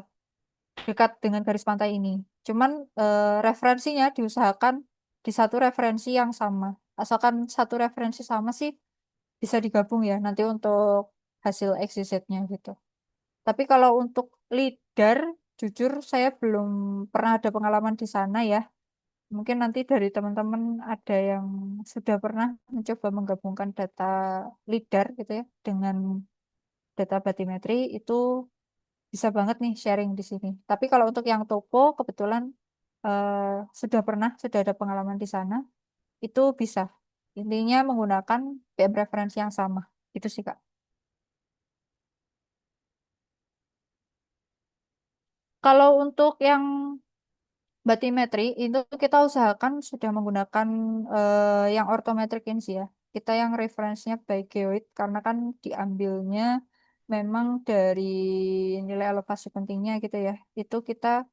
dekat dengan garis pantai ini. Cuman referensinya diusahakan di satu referensi yang sama. Asalkan satu referensi sama sih bisa digabung ya nanti untuk hasil XYZ-nya gitu. Tapi kalau untuk leader, jujur saya belum pernah ada pengalaman di sana ya. Mungkin nanti dari teman-teman ada yang sudah pernah mencoba menggabungkan data leader gitu ya dengan data batimetri itu bisa banget nih sharing di sini. Tapi kalau untuk yang topo kebetulan eh, sudah ada pengalaman di sana, itu bisa. Intinya menggunakan PM referensi yang sama. Itu sih Kak. Kalau untuk yang batimetri itu kita usahakan sudah menggunakan yang orthometric ini sih ya. Kita yang referensinya by geoid karena kan diambilnya memang dari nilai elevasi pentingnya gitu ya. Itu kita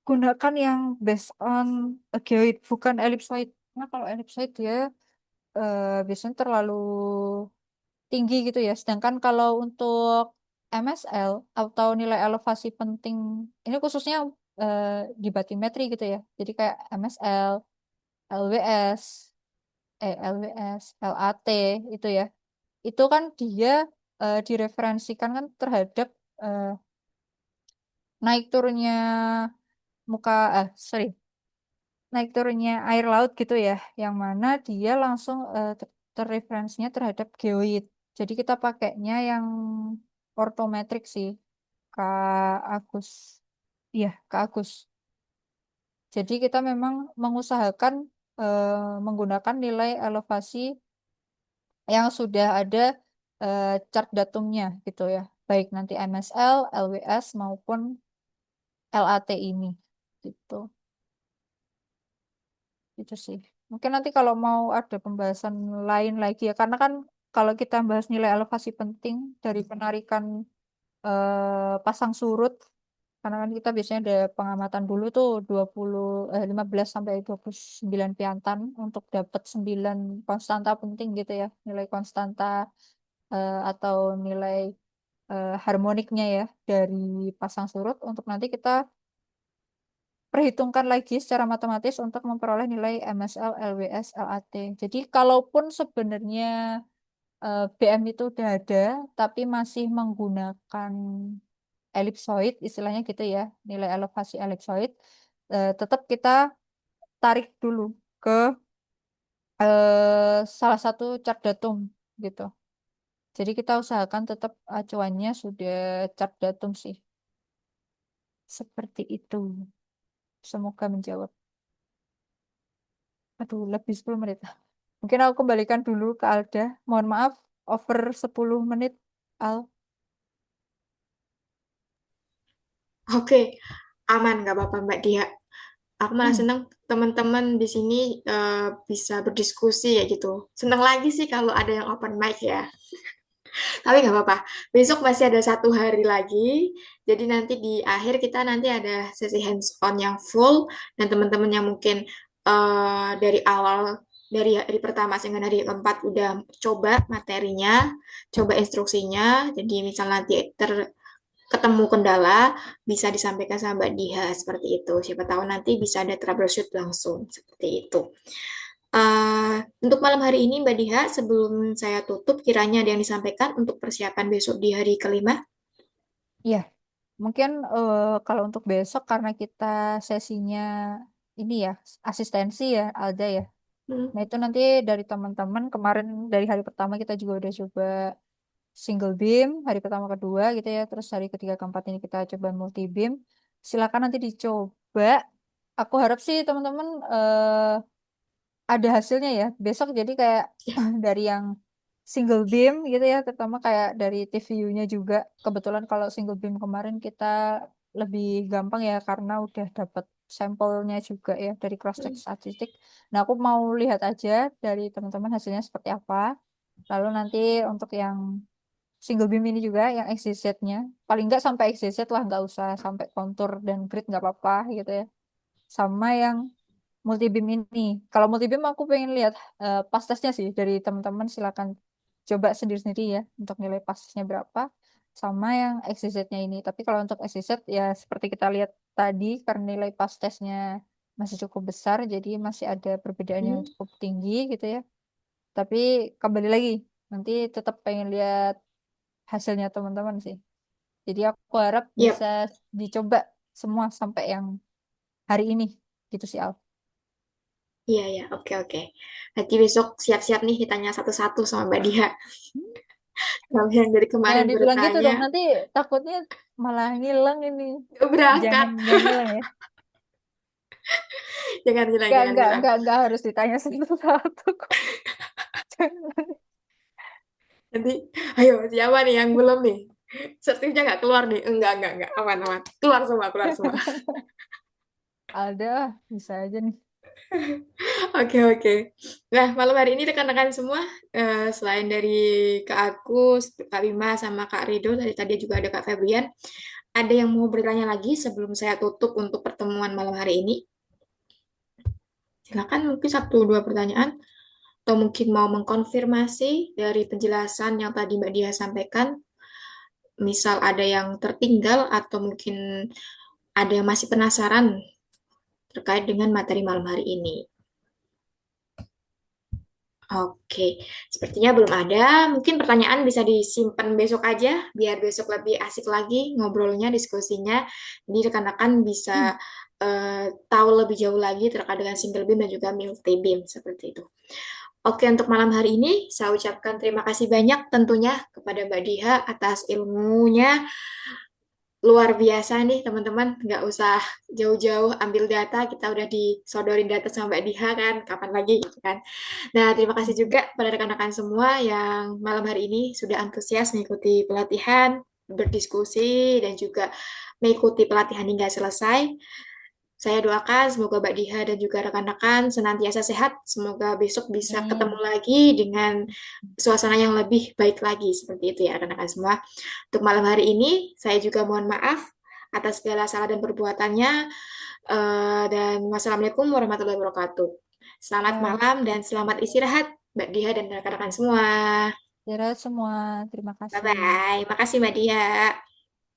gunakan yang based on a geoid bukan ellipsoid. Nah, kalau ellipsoid dia biasanya terlalu tinggi gitu ya. Sedangkan kalau untuk MSL atau nilai elevasi penting ini khususnya eh, di batimetri gitu ya. Jadi kayak MSL, LWS, LWS, LAT itu ya. Itu kan dia direferensikan kan terhadap eh, naik turunnya muka sorry naik turunnya air laut gitu ya, yang mana dia langsung terreferensinya terhadap geoid. Jadi kita pakainya yang ortometrik sih, Kak Agus. Iya, Kak Agus. Jadi kita memang mengusahakan menggunakan nilai elevasi yang sudah ada chart datumnya gitu ya. Baik nanti MSL, LWS maupun LAT ini. Gitu. Itu sih. Mungkin nanti kalau mau ada pembahasan lain lagi ya, karena kan kalau kita bahas nilai elevasi penting dari penarikan pasang surut, karena kan kita biasanya ada pengamatan dulu tuh 15 sampai 29 piantan untuk dapat 9 konstanta penting gitu ya, nilai konstanta atau nilai harmoniknya ya dari pasang surut untuk nanti kita perhitungkan lagi secara matematis untuk memperoleh nilai MSL, LWS, LAT. Jadi kalaupun sebenarnya BM itu udah ada, tapi masih menggunakan elipsoid, istilahnya gitu ya, nilai elevasi elipsoid, tetap kita tarik dulu ke salah satu chart datum gitu. Jadi kita usahakan tetap acuannya sudah chart datum sih. Seperti itu. Semoga menjawab. Aduh, lebih 10 menit. Mungkin aku kembalikan dulu ke Alda. Mohon maaf, over 10 menit, Al. Oke, aman nggak apa-apa Mbak Dia. Aku malah Hmm. senang teman-teman di sini bisa berdiskusi ya gitu. Senang lagi sih kalau ada yang open mic ya. Tapi nggak apa-apa. Besok masih ada 1 hari lagi. Jadi nanti di akhir kita nanti ada sesi hands on yang full dan teman-teman yang mungkin dari awal dari hari pertama sampai hari keempat udah coba materinya, coba instruksinya. Jadi misal nanti ketemu kendala bisa disampaikan sama Mbak Diha seperti itu. Siapa tahu nanti bisa ada troubleshoot langsung seperti itu. Untuk malam hari ini, Mbak Diha, sebelum saya tutup, kiranya ada yang disampaikan untuk persiapan besok di hari kelima. Iya, mungkin kalau untuk besok karena kita sesinya ini ya, asistensi ya, Alda ya. Hmm. Nah itu nanti dari teman-teman, kemarin dari hari pertama kita juga udah coba single beam hari pertama kedua gitu ya. Terus hari ketiga keempat ini kita coba multi beam. Silakan nanti dicoba. Aku harap sih teman-teman ada hasilnya ya besok, jadi kayak dari yang single beam gitu ya, terutama kayak dari TVU-nya juga. Kebetulan kalau single beam kemarin kita lebih gampang ya karena udah dapet sampelnya juga ya dari cross check Hmm. statistik. Nah, aku mau lihat aja dari teman-teman hasilnya seperti apa. Lalu nanti untuk yang single beam ini juga yang XYZ-nya paling nggak sampai XYZ lah, nggak usah sampai kontur dan grid nggak apa-apa gitu ya. Sama yang multi beam ini. Kalau multi beam aku pengen lihat pas tesnya sih dari teman-teman, silakan coba sendiri-sendiri ya untuk nilai pasnya berapa sama yang XYZ-nya ini. Tapi kalau untuk XYZ ya seperti kita lihat tadi karena nilai pas tesnya masih cukup besar jadi masih ada perbedaan yang Hmm. cukup tinggi gitu ya. Tapi kembali lagi nanti tetap pengen lihat hasilnya teman-teman sih. Jadi aku harap bisa Yap. dicoba semua sampai yang hari ini gitu sih Al. Iya, ya, oke, oke. Nanti besok siap-siap nih ditanya satu-satu sama Mbak Dia. Kalau yang dari kemarin Jangan dibilang gitu bertanya, dong, nanti takutnya malah ngilang ini. "Gak berangkat." Jangan ngilang ya. Jangan bilang, jangan bilang. Nggak harus ditanya satu-satu kok. Jangan. Nanti, ayo siapa nih yang belum nih? Sertifnya nggak keluar nih? Enggak. Aman, aman. Keluar semua, keluar semua. Ada, bisa aja nih. Oke, oke. Nah, malam hari ini rekan-rekan semua, selain dari Kak Agus, Kak Bima, sama Kak Rido, dari tadi juga ada Kak Febrian, ada yang mau bertanya lagi sebelum saya tutup untuk pertemuan malam hari ini? Silakan mungkin satu dua pertanyaan, atau mungkin mau mengkonfirmasi dari penjelasan yang tadi Mbak Dia sampaikan, misal ada yang tertinggal atau mungkin ada yang masih penasaran terkait dengan materi malam hari ini. Oke, sepertinya belum ada. Mungkin pertanyaan bisa disimpan besok aja, biar besok lebih asik lagi ngobrolnya, diskusinya. Jadi rekan-rekan bisa Hmm. tahu lebih jauh lagi terkait dengan single beam dan juga multi beam seperti itu. Oke, untuk malam hari ini saya ucapkan terima kasih banyak tentunya kepada Mbak Diha atas ilmunya. Luar biasa nih teman-teman, nggak usah jauh-jauh ambil data, kita udah disodorin data sama Mbak Diha kan, kapan lagi gitu kan. Nah, terima kasih juga pada rekan-rekan semua yang malam hari ini sudah antusias mengikuti pelatihan, berdiskusi, dan juga mengikuti pelatihan hingga selesai. Saya doakan semoga Mbak Diha dan juga rekan-rekan senantiasa sehat. Semoga besok bisa ketemu Amin. lagi dengan suasana yang lebih baik lagi. Seperti itu ya rekan-rekan semua. Untuk malam hari ini, saya juga mohon maaf atas segala salah dan perbuatannya. Dan wassalamualaikum warahmatullahi wabarakatuh. Selamat Ya, malam dan selamat istirahat Mbak Diha dan rekan-rekan semua. kira semua. Terima kasih. Bye-bye. Makasih Mbak Diha.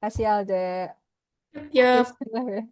Kasih Alde. Yup. Bismillah ya.